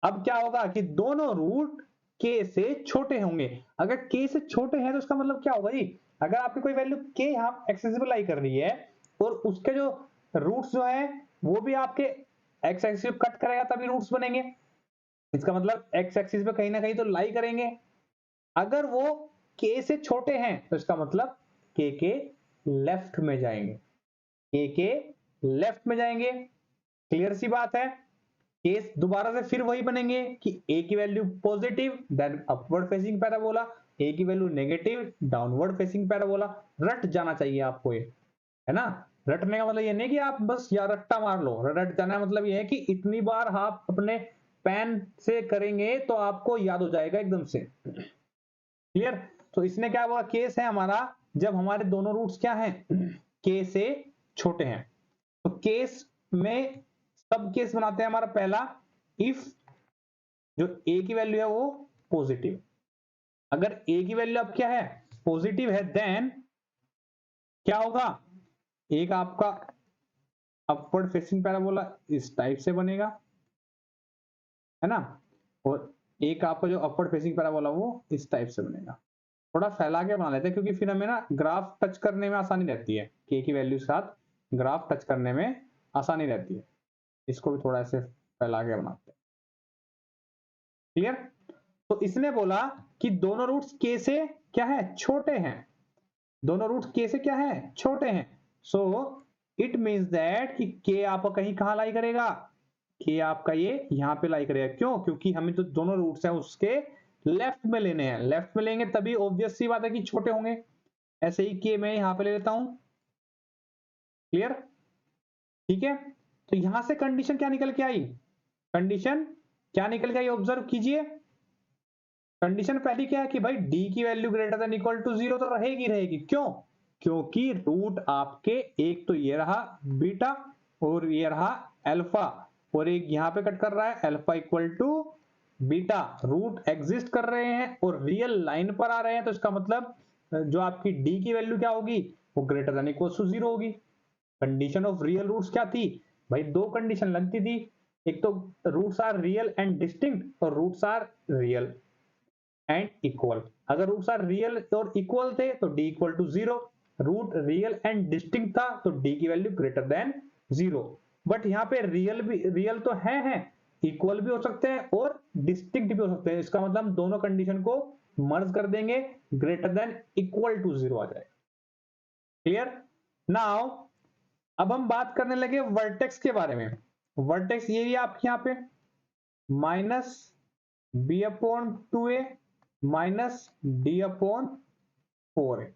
अब क्या होगा कि दोनों रूट के से छोटे होंगे। अगर के से छोटे हैं तो इसका मतलब क्या होगा जी, अगर आपकी कोई वैल्यू के यहां एक्सेसिबल लाई कर रही है और उसके जो रूट्स जो है वो भी आपके एक्स एक्सिस पे कट करेगा तभी रूट्स बनेंगे, इसका मतलब एक्स एक्सिस पे कहीं ना कहीं तो लाई करेंगे। अगर वो के से छोटे हैं तो इसका मतलब के लेफ्ट में जाएंगे, के लेफ्ट में जाएंगे। क्लियर सी बात है। केस दोबारा से फिर वही बनेंगे कि ए की value positive then upward facing parabola, a की value negative downward facing parabola. रट जाना चाहिए आपको ये, है ना। रटने का मतलब ये नहीं कि आप बस या रट्टा मार लो, रट जाना मतलब ये है कि इतनी बार आप अपने पेन से करेंगे तो आपको याद हो जाएगा एकदम से। क्लियर। तो इसने क्या बोला, केस है हमारा जब हमारे दोनों रूट्स क्या हैं के से छोटे हैं। तो केस में सब केस बनाते हैं हमारा पहला, इफ जो ए की वैल्यू है वो पॉजिटिव। अगर ए की वैल्यू अब क्या है पॉजिटिव है देन क्या होगा, एक आपका अपवर्ड फेसिंग पैराबोला इस टाइप से बनेगा, है ना, और एक आपका जो अपवर्ड फेसिंग पैराबोला वो इस टाइप से बनेगा। थोड़ा फैला के बना लेते हैं क्योंकि फिर हमें ना ग्राफ टच करने में आसानी रहती है, के की वैल्यू के साथ ग्राफ टच करने में आसानी रहती है। इसको भी थोड़ा ऐसे फैला के बनाते हैं। क्लियर। तो इसने बोला कि दोनों रूट्स के से क्या है छोटे हैं, दोनों रूट्स के से क्या है छोटे हैं। सो इट मींस दैट कि के आपका कहीं कहां लाई करेगा, के आपका ये यहां पे लाई करेगा। क्यों, क्योंकि हमें तो दोनों रूट्स हैं उसके लेफ्ट में लेने हैं, लेफ्ट में लेंगे तभी ऑब्वियस सी बात है कि छोटे होंगे। ऐसे ही के मैं यहां पे ले लेता हूं। क्लियर। ठीक है। तो यहां से कंडीशन क्या निकल के आई, कंडीशन क्या निकल के आई ऑब्जर्व कीजिए। कंडीशन पहली क्या है कि भाई डी की value greater than equal to 0 तो रहेगी रहेगी। क्यों, क्योंकि रूट आपके एक तो ये रहा बीटा और ये रहा अल्फा, और एक यहां पे कट कर रहा है alpha equal to beta, root exist कर रहे हैं और रियल लाइन पर आ रहे हैं। तो इसका मतलब जो आपकी डी की वैल्यू क्या होगी वो ग्रेटर देन इक्वल टू 0 होगी। कंडीशन ऑफ रियल रूट्स क्या थी भाई, दो कंडीशन लगती थी, एक तो roots are real and distinct और roots are real and equal. अगर रूट्स आर रियल और इक्वल थे तो D equal to 0, root real and distinct था तो डी की वैल्यू ग्रेटर देन 0। बट यहाँ पे रियल भी, रियल तो है इक्वल भी हो सकते हैं और डिस्टिंक्ट भी हो सकते हैं। इसका मतलब हम दोनों कंडीशन को मर्ज कर देंगे, ग्रेटर देन इक्वल टू 0 आ जाएगा। क्लियर। नाउ अब हम बात करने लगे वर्टेक्स के बारे में। वर्टेक्स ये भी आपके यहाँ पे minus B upon 2a minus D upon 4a,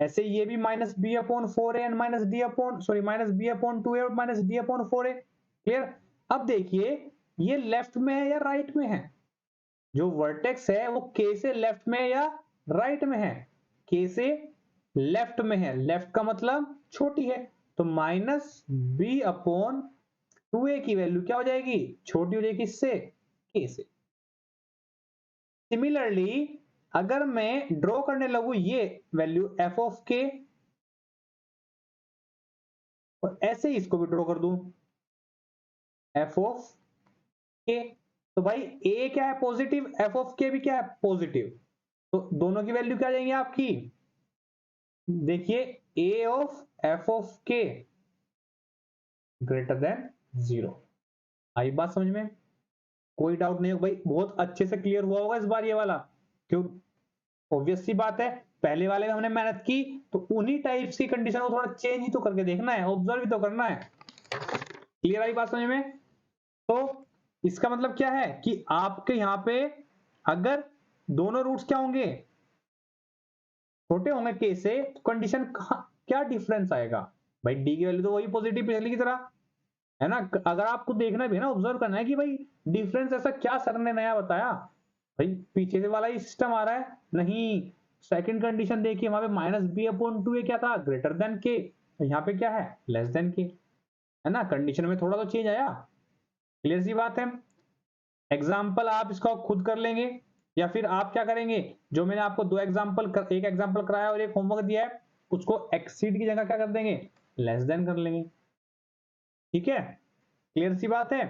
ऐसे ये भी minus B upon 4a and minus D upon sorry minus B upon 2a और minus D upon 4a। Clear. अब देखिए ये लेफ्ट में है या राइट में है, जो वर्टेक्स है वो के से लेफ्ट में या राइट में है, के से लेफ्ट में है, लेफ्ट का मतलब छोटी है, तो माइनस बी अपॉन 2a की वैल्यू क्या हो जाएगी छोटी हो जाएगी इससे, के से। सिमिलरली अगर मैं ड्रॉ करने लगूं ये वैल्यू एफ ऑफ के और ऐसे ही इसको भी ड्रॉ कर दूं एफ ऑफ के, तो भाई ए क्या है पॉजिटिव, एफ ऑफ के भी क्या है पॉजिटिव, तो दोनों की वैल्यू क्या आ जाएंगी आपकी, देखिए ए ऑफ एफ ऑफ के ग्रेटर देन 0। आई बात समझ में, कोई डाउट नहीं हो भाई, बहुत अच्छे से क्लियर हुआ होगा इस बार ये वाला। क्यों, ऑब्वियस सी बात है पहले वाले में हमने मेहनत की तो उन्हीं टाइप्स की कंडीशन को थोड़ा चेंज ही तो करके देखना है, ऑब्जर्व ही तो करना है। क्लियर आई बात समझ में। तो इसका मतलब क्या है कि आपके यहां पे अगर दोनों रूट्स क्या होंगे छोटे होंगे के से, तो कंडीशन क्या डिफरेंस आएगा, भाई डी की वैल्यू तो वही पॉजिटिव पिछली की तरह है ना। अगर आपको देखना भी है ना, ऑब्जर्व करना है कि भाई डिफरेंस ऐसा क्या सर ने नया बताया। भाई पीछे से वाला ही सिस्टम आ रहा है नहीं। सेकंड कंडीशन देखिए, वहां पे माइनस बी अपॉन टू ए क्या था, ग्रेटर देन के, यहाँ पे क्या है, लेस देन के, है ना। कंडीशन में थोड़ा तो चेंज आया। क्लियर सी बात है। एग्जाम्पल आप इसका खुद कर लेंगे, या फिर आप क्या करेंगे, जो मैंने आपको दो एग्जाम्पल, एक एग्जाम्पल कराया और एक होमवर्क दिया है, उसको एक्सीड की जगह क्या कर देंगे, लेस देन कर लेंगे। ठीक है, क्लियर सी बात है।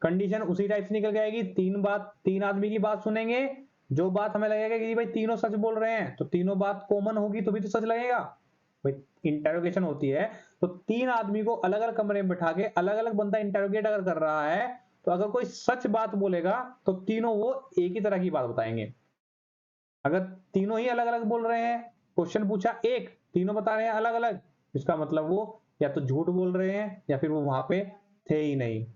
कंडीशन उसी टाइप से निकल के आएगी। तीन आदमी की बात सुनेंगे, जो बात हमें लगेगा कि भाई तीनों सच बोल रहे हैं, तो तीनों बात कॉमन होगी तो भी तो सच लगेगा। भाई इंटेरोगेशन होती है तो तीन आदमी को अलग अलग कमरे में बैठा के अलग अलग बंदा इंटेरोगेट अगर कर रहा है, तो अगर कोई सच बात बोलेगा तो तीनों वो एक ही तरह की बात बताएंगे। अगर तीनों ही अलग अलग बोल रहे हैं, क्वेश्चन पूछा एक, तीनों बता रहे हैं अलग अलग, इसका मतलब वो या तो झूठ बोल रहे हैं या फिर वो वहां पे थे ही नहीं।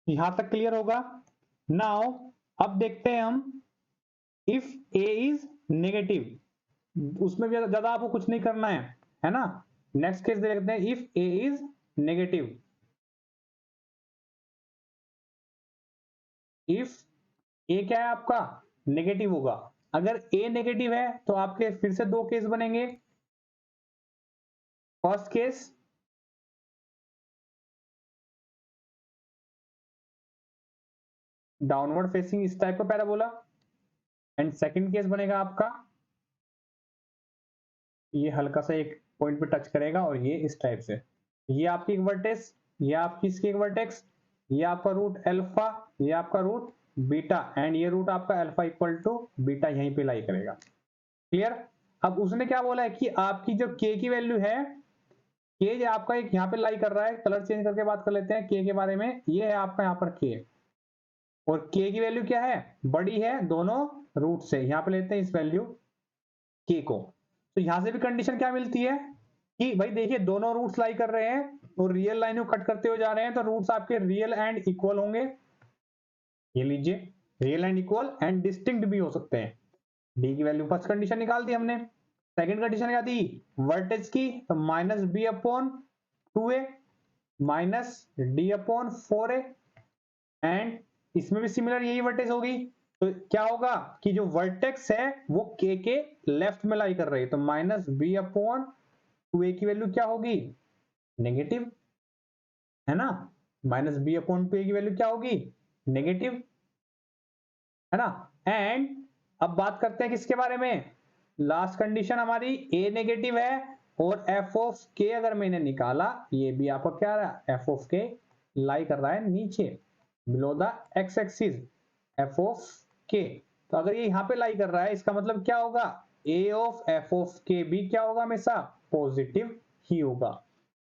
यहां तक क्लियर होगा। नाउ अब देखते हैं हम, इफ ए इज नेगेटिव, उसमें भी ज्यादा आपको कुछ नहीं करना है ना। नेक्स्ट केस देखते हैं, if a is negative. If a क्या है आपका, नेगेटिव होगा। अगर ए नेगेटिव है तो आपके फिर से दो केस बनेंगे। फर्स्ट केस, डाउनवर्ड फेसिंग इस टाइप का पैराबोला, एंड सेकंड केस बनेगा आपका, ये हल्का सा एक पॉइंट पे टच करेगा और ये इस टाइप से, ये आपकी एक वर्टेक्स, ये आपकी इसकी एक वर्टेक्स, ये आपका रूट अल्फा, ये आपका रूट बीटा, एंड ये रूट आपका अल्फा इक्वल टू बीटा यहीं पे लाई करेगा। क्लियर। अब उसने क्या बोला है कि आपकी जो के की वैल्यू है, के जो आपका एक यहाँ पे लाई कर रहा है, कलर चेंज करके बात कर लेते हैं के बारे में, ये है आपका यहाँ पर के, और के की वैल्यू क्या है, बड़ी है दोनों रूट से, यहाँ पे लेते हैं इस वैल्यू के को। तो यहां से भी कंडीशन क्या मिलती है कि भाई देखिए दोनों रूट्स लाई कर रहे हैं और रियल लाइन को कट करते हुए जा रहे हैं, तो रूट्स आपके रियल एंड इक्वल होंगे। ये लीजिए, real and equal and distinct भी हो सकते हैं। डी की वैल्यू फर्स्ट कंडीशन निकाल दी हमने। सेकंड कंडीशन क्या थी, वर्टेज की, तो minus B upon two A minus D upon four A, and इसमें भी सिमिलर यही वर्टेज होगी। तो क्या होगा कि जो वर्टेक्स है वो के लेफ्ट में लाई कर रही है, तो माइनस बी अपॉन टू ए की वैल्यू क्या होगी, नेगेटिव, है ना। माइनस बी अपॉन टू ए की वैल्यू क्या होगी, नेगेटिव, है ना। एंड अब बात करते हैं किसके बारे में, लास्ट कंडीशन हमारी ए नेगेटिव है और एफ ऑफ के अगर मैंने निकाला, ये भी आपका क्या रहा, एफ ऑफ के लाई कर रहा है नीचे below the x axis, F of के। तो अगर ये यहां पे लाई कर रहा है, इसका मतलब क्या होगा, ए ऑफ एफ ऑफ के भी क्या होगा, हमेशा पॉजिटिव ही होगा।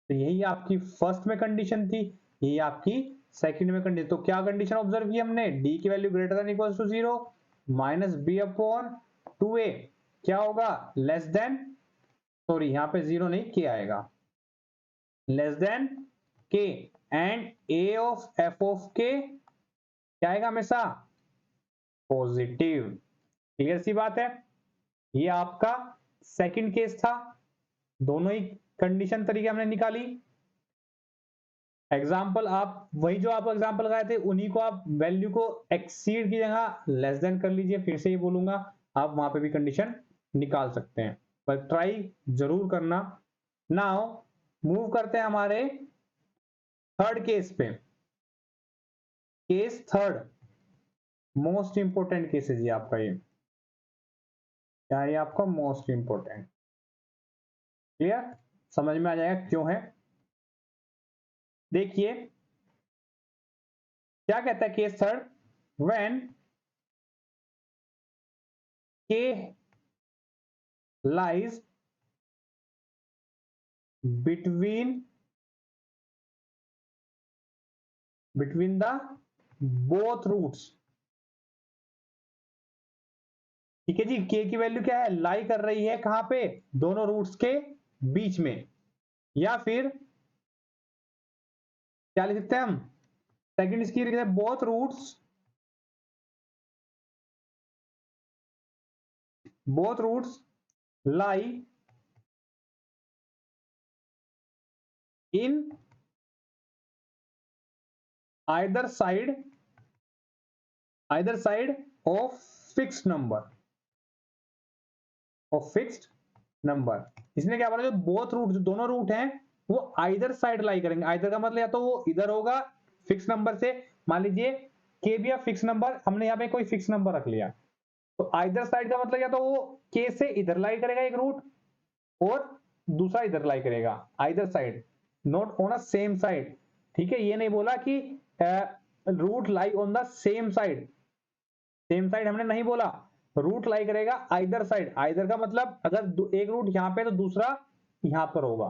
तो यही आपकी फर्स्ट में कंडीशन थी, यही आपकी सेकंड में कंडीशन। तो क्या कंडीशन ऑब्जर्व की हमने, डी की value greater than equal to zero, minus B upon two ए क्या होगा, लेस देन, सॉरी यहां पे जीरो नहीं के आएगा, लेस देन के, and A of F of K क्या आएगा, हमेशा पॉजिटिव। क्लियर सी बात है। ये आपका सेकंड केस था, दोनों ही कंडीशन तरीके हमने निकाली। एग्जाम्पल आप वही जो आप एग्जाम्पल लगाए थे उन्हीं को आप वैल्यू को एक्सीड की जगह लेस देन कर लीजिए, फिर से ही बोलूंगा, आप वहां पे भी कंडीशन निकाल सकते हैं, पर ट्राई जरूर करना। नाउ मूव करते हैं हमारे थर्ड केस पे। Case third most important case है जी आपका, ये क्या है आपका मोस्ट इंपोर्टेंट। क्लियर, समझ में आ जाएगा क्यों है। देखिए क्या कहता है केस थर्ड, व्हेन के lies between the both roots। ठीक है जी, के की वैल्यू क्या है, लाई कर रही है कहां पे, दोनों रूट्स के बीच में, या फिर क्या लिख सकते हैं हम, सेकंड इसकी लिखते हैं both roots lie in either side of fixed number। इसने क्या बोला, जो बोथ रूट, जो दोनों रूट हैं वो आइदर साइड लाई करेंगे। आइदर का मतलब या तो वो इधर होगा फिक्स नंबर से, मान लीजिए के भी फिक्स नंबर, हमने यहाँ पे कोई फिक्स नंबर रख लिया, तो आइदर साइड का मतलब या तो वो के से इधर लाई करेगा एक रूट, और दूसरा इधर लाई करेगा, either side, not on a same side. ठीक है, ये नहीं बोला कि root lie on the same side, हमने नहीं बोला, रूट लाई करेगा आइदर साइड। आइदर का मतलब अगर एक रूट यहां पे तो दूसरा यहां पर होगा।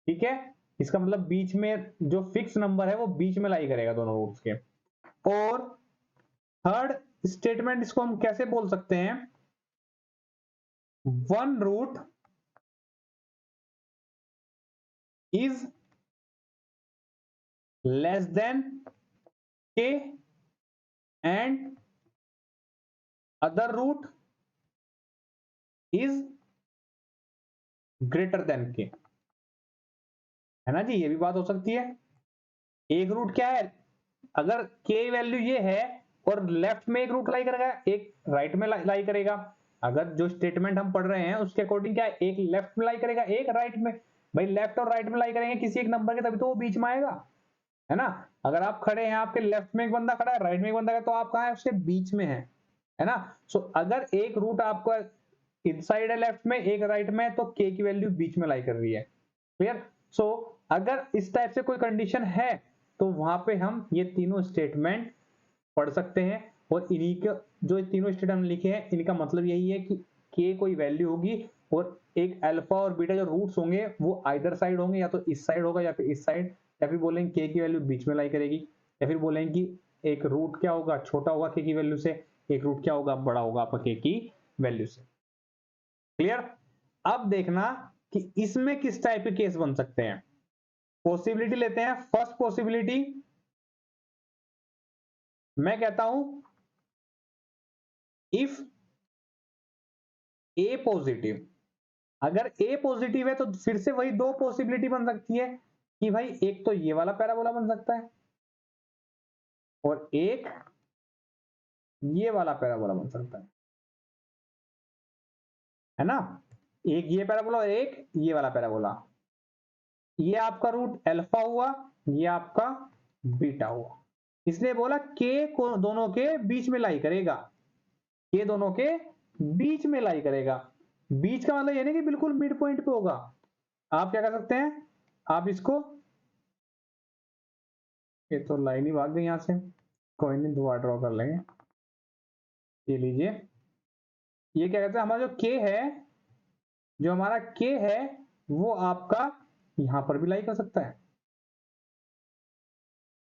ठीक है, इसका मतलब बीच में जो फिक्स नंबर है वो बीच में लाई करेगा दोनों रूट्स के। और थर्ड स्टेटमेंट, इसको हम कैसे बोल सकते हैं, one root is less than के and other root is greater than k, है ना जी, ये भी बात हो सकती है। एक रूट क्या है, अगर के वैल्यू ये है और लेफ्ट में एक रूट लाई करेगा, एक राइट में लाई करेगा। अगर जो स्टेटमेंट हम पढ़ रहे हैं उसके अकॉर्डिंग क्या है, एक लेफ्ट में लाई करेगा, एक राइट में। भाई लेफ्ट और राइट में लाई करेंगे किसी एक नंबर के, तभी तो वो बीच में आएगा, है ना। अगर आप खड़े हैं, आपके लेफ्ट में एक बंदा खड़ा है, राइट में एक बंदा है, तो आप कहां है, उसके बीच में है ना। सो अगर एक रूट आपका इनसाइड है लेफ्ट में, एक राइट में, तो के की वैल्यू बीच में लाई कर रही है। क्लियर। सो अगर इस टाइप से कोई कंडीशन है तो वहां पे हम ये तीनों स्टेटमेंट पढ़ सकते हैं, और इन्हीं के जो तीनों स्टेटमेंट लिखे हैं इनका मतलब यही है कि के कोई वैल्यू होगी, और एक अल्फा और बीटा जो रूट्स होंगे वो आइदर साइड होंगे, या तो इस साइड होगा या फिर इस साइड, या फिर बोलेंगे के की वैल्यू बीच में लाई करेगी, या फिर बोलेंगे कि एक रूट क्या होगा, छोटा होगा के की वैल्यू से, एक रूट क्या होगा, बड़ा होगा आपका के की वैल्यू से। क्लियर। अब देखना कि इसमें किस टाइप के केस बन सकते हैं। पॉसिबिलिटी लेते हैं। फर्स्ट पॉसिबिलिटी, मैं कहता हूं इफ ए पॉजिटिव, अगर ए पॉजिटिव है तो फिर से वही दो पॉसिबिलिटी बन सकती है कि भाई एक तो ये वाला पैराबोला बन सकता है, और एक ये वाला पैराबोला बन सकता है ना। एक ये पैराबोला और एक ये वाला पैराबोला। ये आपका रूट अल्फा हुआ, ये आपका बीटा हुआ। इसने बोला के को दोनों के बीच में लाई करेगा, के दोनों के बीच में लाई करेगा। बीच का मतलब ये नहीं कि बिल्कुल मिड पॉइंट पे होगा। आप क्या कर सकते हैं, आप इसको, ये तो लाइन ही भाग गई यहां से, कोई नहीं दोबारा ड्रॉ कर लेंगे। ये लीजिए, ये क्या कहते हैं, हमारा जो के है, जो हमारा के है वो आपका यहां पर भी लाई कर सकता है।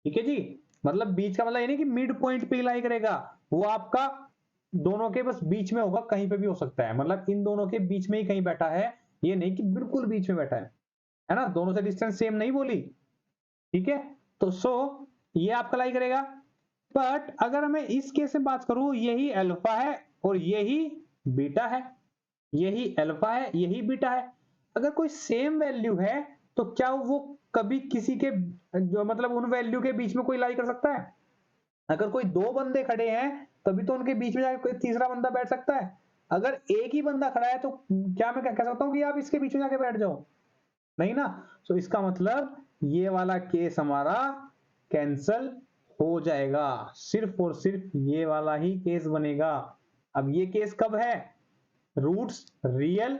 ठीक है जी, मतलब बीच का मतलब ये नहीं कि मिड पॉइंट पे लाई करेगा, वो आपका दोनों के बस बीच में होगा, कहीं पे भी हो सकता है, मतलब इन दोनों के बीच में ही कहीं बैठा है, ये नहीं कि बिल्कुल बीच में बैठा है ना, दोनों से डिस्टेंस सेम नहीं बोली। ठीक है, तो ये आपका लाई करेगा। बट अगर मैं इस केस में बात करूं, यही अल्फा है और यही बीटा है, यही अल्फा है यही बीटा है, अगर कोई सेम वैल्यू है तो क्या वो कभी किसी के जो मतलब उन वैल्यू के बीच में कोई लाई कर सकता है। अगर कोई दो बंदे खड़े हैं तभी तो उनके बीच में जाकर कोई तीसरा बंदा बैठ सकता है। अगर एक ही बंदा खड़ा है तो क्या मैं कह सकता हूं कि आप इसके बीच में जाके बैठ जाओ, नहीं ना। तो इसका मतलब ये वाला केस हमारा कैंसल हो जाएगा, सिर्फ और सिर्फ ये वाला ही केस बनेगा। अब ये केस कब है, रूट्स रियल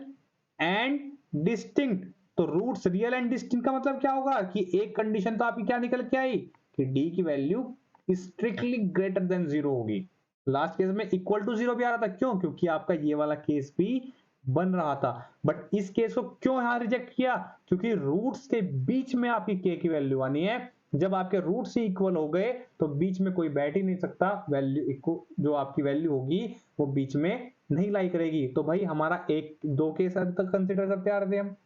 एंड डिस्टिंक्ट। तो रूट्स रियल एंड डिस्टिंक्ट का मतलब क्या होगा कि एक कंडीशन तो आपकी क्या निकल के आई कि डी की value strictly greater than zero होगी। लास्ट केस में इक्वल टू जीरो भी आ रहा था, क्यों, क्योंकि आपका ये वाला केस भी बन रहा था। बट इस केस को क्यों यहां रिजेक्ट किया, क्योंकि रूट्स के बीच में आपकी के की वैल्यू आनी है। जब आपके रूट्स ही इक्वल हो गए तो बीच में कोई बैठ ही नहीं सकता, वैल्यू जो आपकी वैल्यू होगी वो बीच में नहीं लाई करेगी। तो भाई हमारा एक दो केस अभी तक कंसिडर करते आ रहे थे हम,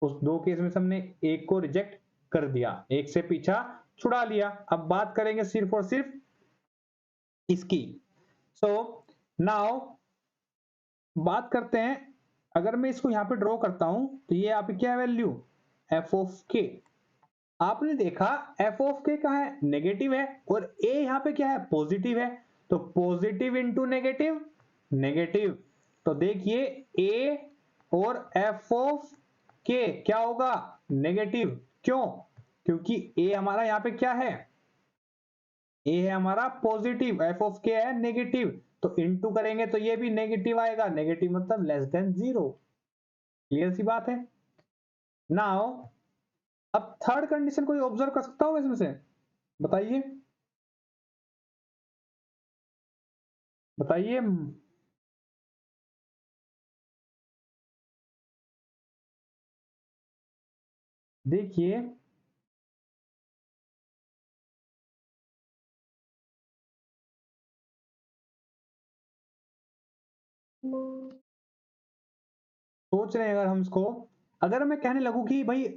उस दो केस में से हमने एक को रिजेक्ट कर दिया, एक से पीछा छुड़ा लिया। अब बात करेंगे सिर्फ और सिर्फ इसकी। सो नाउ बात करते हैं, अगर मैं इसको यहां पे ड्रॉ करता हूं तो ये आपकी क्या वैल्यू, एफ ऑफ के, आपने देखा एफ ऑफ के कहा है नेगेटिव है और ए यहां पे क्या है पॉजिटिव है, तो पॉजिटिव इंटू नेगेटिव नेगेटिव, तो देखिए ए और एफ ऑफ के क्या होगा नेगेटिव, क्यों? क्योंकि ए हमारा यहां पे क्या है, ए है हमारा पॉजिटिव, एफ ऑफ के है नेगेटिव, तो इंटू करेंगे तो ये भी नेगेटिव आएगा, नेगेटिव मतलब लेस देन 0। क्लियर सी बात है। नाउ अब थर्ड कंडीशन कोई ऑब्जर्व कर सकता हो इसमें से, बताइए बताइए। देखिए सोच रहे हैं अगर हम इसको, अगर मैं कहने लगूं कि भाई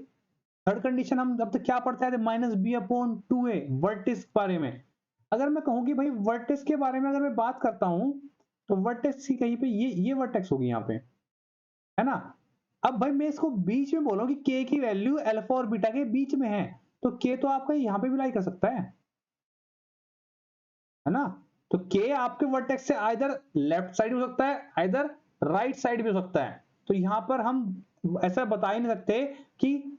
थर्ड कंडीशन हम जब तक क्या पढ़ते हैं माइनस बी अपॉन टू ए वर्टिस के बारे में, अगर मैं कहूं कि भाई वर्टेक्स के बारे में अगर मैं बात करता हूं तो वर्टेक्स की कहीं पे ये वर्टेक्स होगी यहाँ पे, है ना। अब भाई मैं इसको बीच में बोलूं कि के की वैल्यू अल्फा और बीटा के बीच में है, तो के तो आपका यहाँ पे भी लाई कर सकता है ना। तो के आपके वर्टेक्स से आइदर लेफ्ट साइड हो सकता है आइदर राइट साइड भी हो सकता है, तो यहां पर हम ऐसा बता ही नहीं सकते कि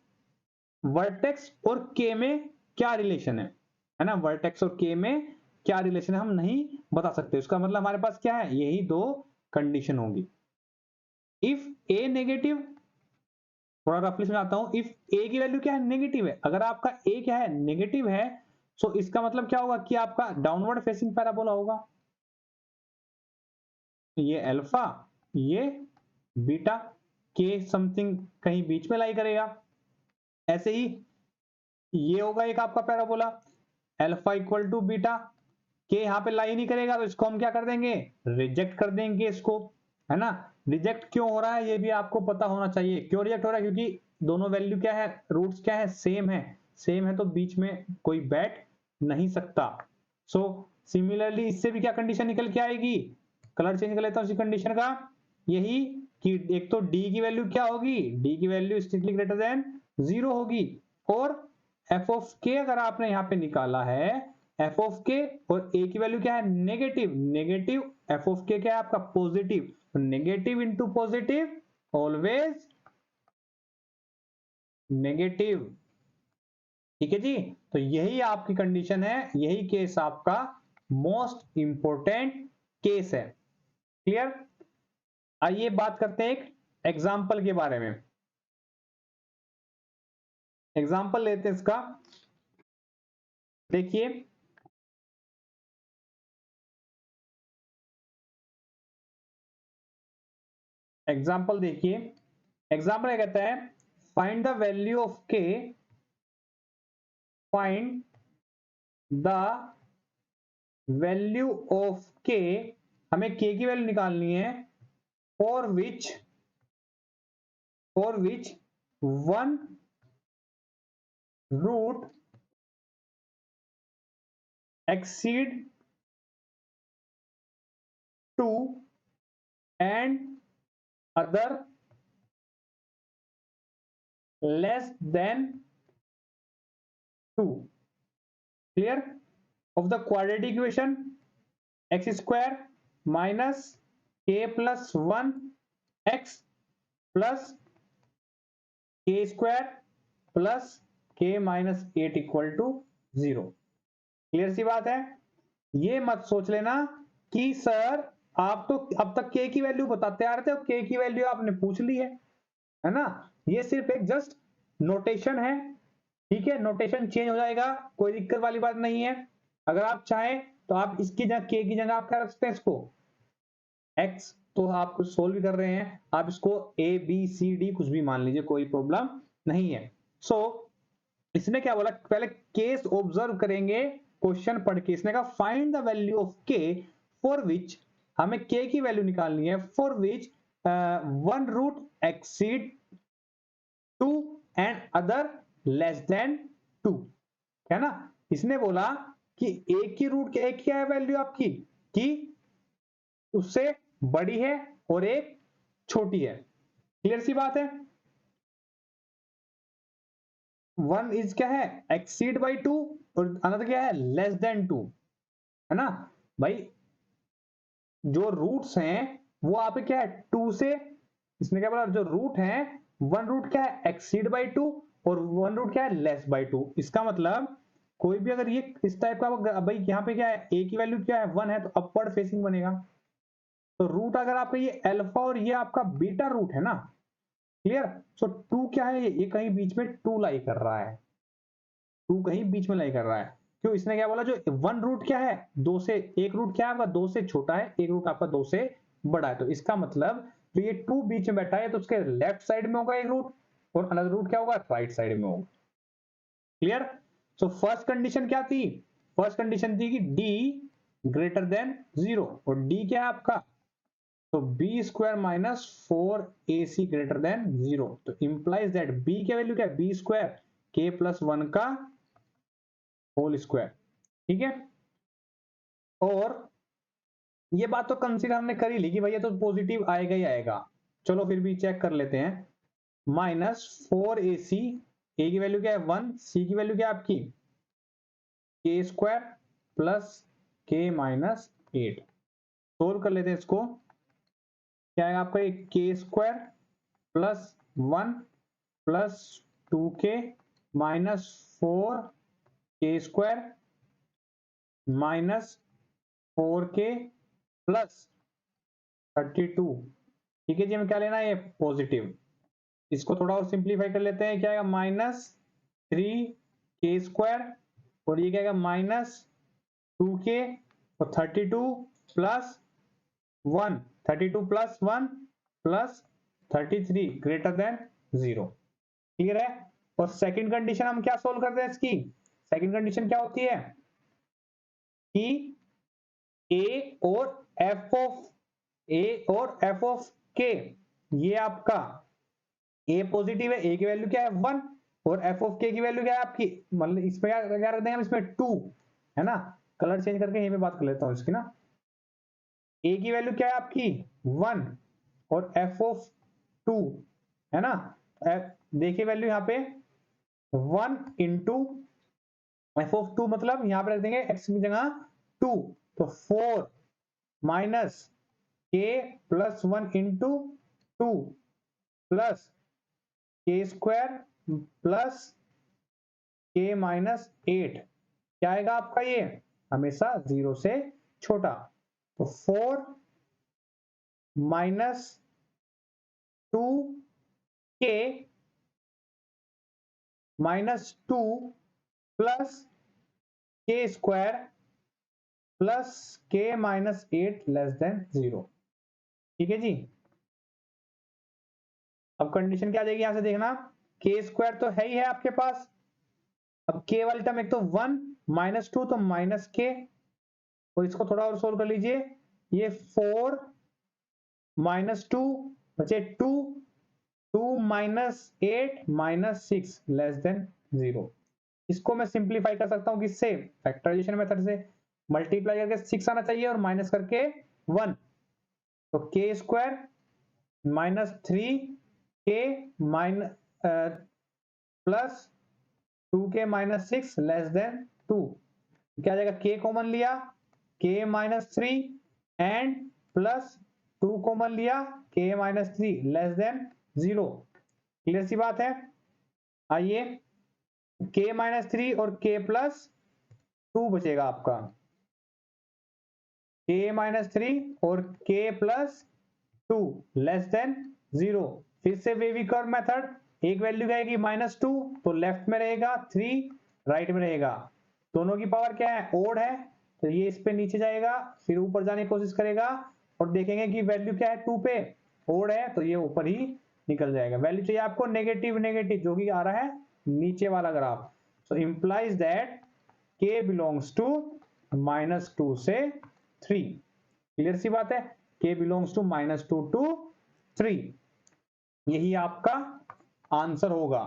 वर्टेक्स और के में क्या रिलेशन है ना, वर्टेक्स और के में क्या रिलेशन है हम नहीं बता सकते, उसका मतलब हमारे पास क्या है यही दो कंडीशन होंगी। इफ ए नेगेटिव, थोड़ा रफली समझाता हूं, इफ ए की वैल्यू क्या है नेगेटिव है, अगर आपका ए क्या है नेगेटिव है, सो इसका मतलब क्या होगा कि आपका डाउनवर्ड फेसिंग पैराबोला होगा, ये अल्फा ये बीटा, के समथिंग कहीं बीच में लाई करेगा। ऐसे ही ये होगा एक आपका parabola alpha equal to beta, के यहां पे लाई नहीं करेगा तो इसको हम क्या कर देंगे रिजेक्ट कर देंगे इसको, है ना। रिजेक्ट क्यों हो रहा है ये भी आपको पता होना चाहिए, क्यों रिजेक्ट हो रहा है, क्योंकि दोनों वैल्यू क्या है रूट्स क्या है सेम है, सेम है तो बीच में कोई बैठ नहीं सकता। सो सिमिलरली इससे भी क्या कंडीशन निकल के आएगी, कलर चेंज कर लेता हूं इसी कंडीशन का, यही कि एक तो डी की वैल्यू क्या होगी, डी की वैल्यू स्ट्रिक्टली ग्रेटर देन 0 होगी, और एफ ऑफ के अगर आपने यहां पे निकाला है एफ ऑफ के और ए की वैल्यू क्या है negative negative, F of K क्या है आपका positive, negative into positive always negative. ठीक है जी, तो यही आपकी कंडीशन है, यही केस आपका मोस्ट इंपोर्टेंट केस है। क्लियर। आइए बात करते हैं एक एग्जाम्पल के बारे में, एग्जाम्पल लेते हैं इसका। देखिए एग्जाम्पल देखिए, एग्जाम्पल क्या कहता है, find the value of k, find the value of k, हमें के की वैल्यू निकालनी है, for which one root exceed two and other less than two. Clear. Of the quadratic equation x square minus k plus one x plus k square plus k minus eight equal to 0। Clear सी बात है। ये मत सोच लेना कि sir आप तो अब तक के की वैल्यू बताते आ रहे थे और के की वैल्यू आपने पूछ ली है ना। ये सिर्फ एक जस्ट नोटेशन है, ठीक है, नोटेशन चेंज हो जाएगा, कोई दिक्कत वाली बात नहीं है। अगर आप चाहें तो आप इसकी जगह के की जगह आप क्या रख सकते हैं इसको x, तो आप कुछ सोल्व भी कर रहे हैं आप इसको a b c d कुछ भी मान लीजिए, कोई प्रॉब्लम नहीं है। सो इसने क्या बोला, पहले केस ऑब्जर्व करेंगे, क्वेश्चन पढ़ के इसने कहा find the value of K for which, हमें के की वैल्यू निकालनी है, for which one root exceed two and other less than two, है ना। इसने बोला कि एक की रूट के एक क्या है वैल्यू आपकी कि उससे बड़ी है और एक छोटी है। क्लियर सी बात है। वन इज क्या है, एक्सीड बाई 2, और अनदर क्या है, लेस देन 2, है ना भाई। जो रूट्स हैं वो आपके क्या है, 2 से, इसने क्या बोला, जो रूट है, वन रूट क्या है, एक्सीड बाई 2, और वन रूट क्या है, लेस बाई 2। इसका मतलब कोई भी अगर ये इस टाइप का, भाई यहाँ पे क्या है, ए की वैल्यू क्या है, 1 है, तो अपवर्ड फेसिंग बनेगा। तो रूट अगर आपका ये अल्फा और ये आपका बीटा रूट है ना, क्लियर। सो 2 क्या है, ये कहीं बीच में 2 लाई कर रहा है, 2 कहीं बीच में लाई कर रहा है। क्यों, इसने क्या बोला, जो वन रूट क्या है, 2 से, एक रूट क्या है आपका 2 से छोटा है, एक रूट आपका 2 से बड़ा है। तो इसका मतलब जो ये 2 बीच में बैठा है, तो उसके लेफ्ट साइड में होगा एक रूट, और अनदर रूट क्या होगा, राइट साइड में होगा। क्लियर। सो फर्स्ट कंडीशन क्या थी, फर्स्ट कंडीशन थी कि डी ग्रेटर देन 0, और डी क्या है आपका, तो B square minus 4ac greater than 0। तो इंप्लाइज दैट बी की वैल्यू क्या है, बी स्क्वायर के प्लस 1 का होल स्क्वायर। ठीक है। और ये बात तो कंसीडर हमने कर ही ली कि भैया तो पॉजिटिव आएगा ही आएगा। चलो फिर भी चेक कर लेते हैं। माइनस 4ac, ए की वैल्यू क्या है 1, सी की वैल्यू क्या है आपकी के square plus k minus 8। Solve कर लेते हैं इसको। क्या है आपका, एक के square plus 1 plus 2k minus 4k square minus 4k plus 32। ठीक है जी, हमें क्या लेना है, पॉजिटिव। इसको थोड़ा और सिंप्लीफाई कर लेते हैं। क्या आएगा, माइनस 3k स्क्वायर, और ये क्या आएगा, माइनस 2k, और 32 plus 1, 32 plus 1 plus 33 greater than 0। Clear है। और सेकंड कंडीशन हम क्या सोल्व करते हैं इसकी, सेकंड कंडीशन क्या होती है कि ए और एफ ऑफ के, ये आपका ए पॉजिटिव है, ए की वैल्यू क्या है 1, और एफ ऑफ के की वैल्यू क्या है आपकी, मतलब इसमें क्या रख देंगे हम, इसमें 2, है ना। कलर चेंज करके यहीं पे बात कर लेता हूं इसकी ना। ए की वैल्यू क्या है आपकी 1, और एफ ऑफ 2, है ना। देखिए वैल्यू यहाँ पे 1 इंटू एफ ऑफ 2, मतलब यहां पे रख देंगे एक्स की जगह 2, तो 4 minus k plus 1 into 2 plus k square plus k minus 8। क्या आएगा आपका, ये हमेशा 0 से छोटा। तो 4 minus 2k minus 2 plus k square plus k minus 8 less than 0। ठीक है जी। अब कंडीशन क्या आ जाएगी, यहां से देखना, के स्क्वायर तो है ही है आपके पास। अब के वाली टर्म एक तो 1 माइनस 2, तो माइनस के, और इसको थोड़ा और सोल्व कर लीजिए। ये 4 माइनस 2 बचे 2, 2 माइनस 8 माइनस 6 लेस देन 0। इसको मैं सिंप्लीफाई कर सकता हूं किससे, फैक्टराइजेशन मेथड से। मल्टीप्लाई करके 6 आना चाहिए और माइनस करके 1, तो k square minus 3k minus plus 2k minus 6 less than 2। क्या आ जाएगा, k कॉमन लिया, k minus 3 and plus 2 common लिया, k minus 3 less than 0। Clear सी बात है। आइए, k माइनस 3 और k प्लस 2 बचेगा आपका, k माइनस 3 और k प्लस 2 लेस देन 0। फिर से बेबी कर्व मेथड, एक वैल्यू आएगी माइनस 2, तो लेफ्ट में रहेगा 3, राइट में रहेगा। दोनों की पावर क्या है, ओड है, तो ये इस पे नीचे जाएगा, फिर ऊपर जाने की कोशिश करेगा, और देखेंगे कि वैल्यू क्या है 2 पे, ओड है, तो ये ऊपर ही निकल जाएगा। वैल्यू चाहिए आपको नेगेटिव नेगेटिव, जो कि आ रहा है नीचे वाला graph. So implies that k belongs to -2 से 3। क्लियर सी बात है, k बिलोंग्स टू -2 टू 3। यही आपका आंसर होगा।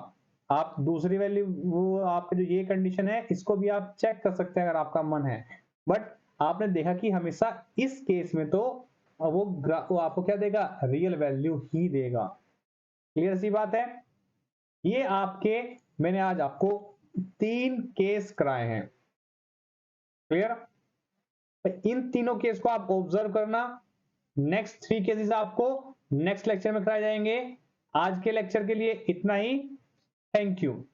आप दूसरी वैल्यू, वो आपके जो ये कंडीशन है, इसको भी आप चेक कर सकते हैं अगर आपका मन है। बट आपने देखा कि हमेशा इस केस में तो वो आपको क्या देगा, रियल वैल्यू ही देगा। क्लियर सी बात है। ये आपके मैंने आज आपको 3 केस कराए हैं। क्लियर? इन तीनों केस को आप ऑब्जर्व करना। नेक्स्ट 3 केसेस आपको नेक्स्ट लेक्चर में कराए जाएंगे। आज के लेक्चर के लिए इतना ही। Thank you.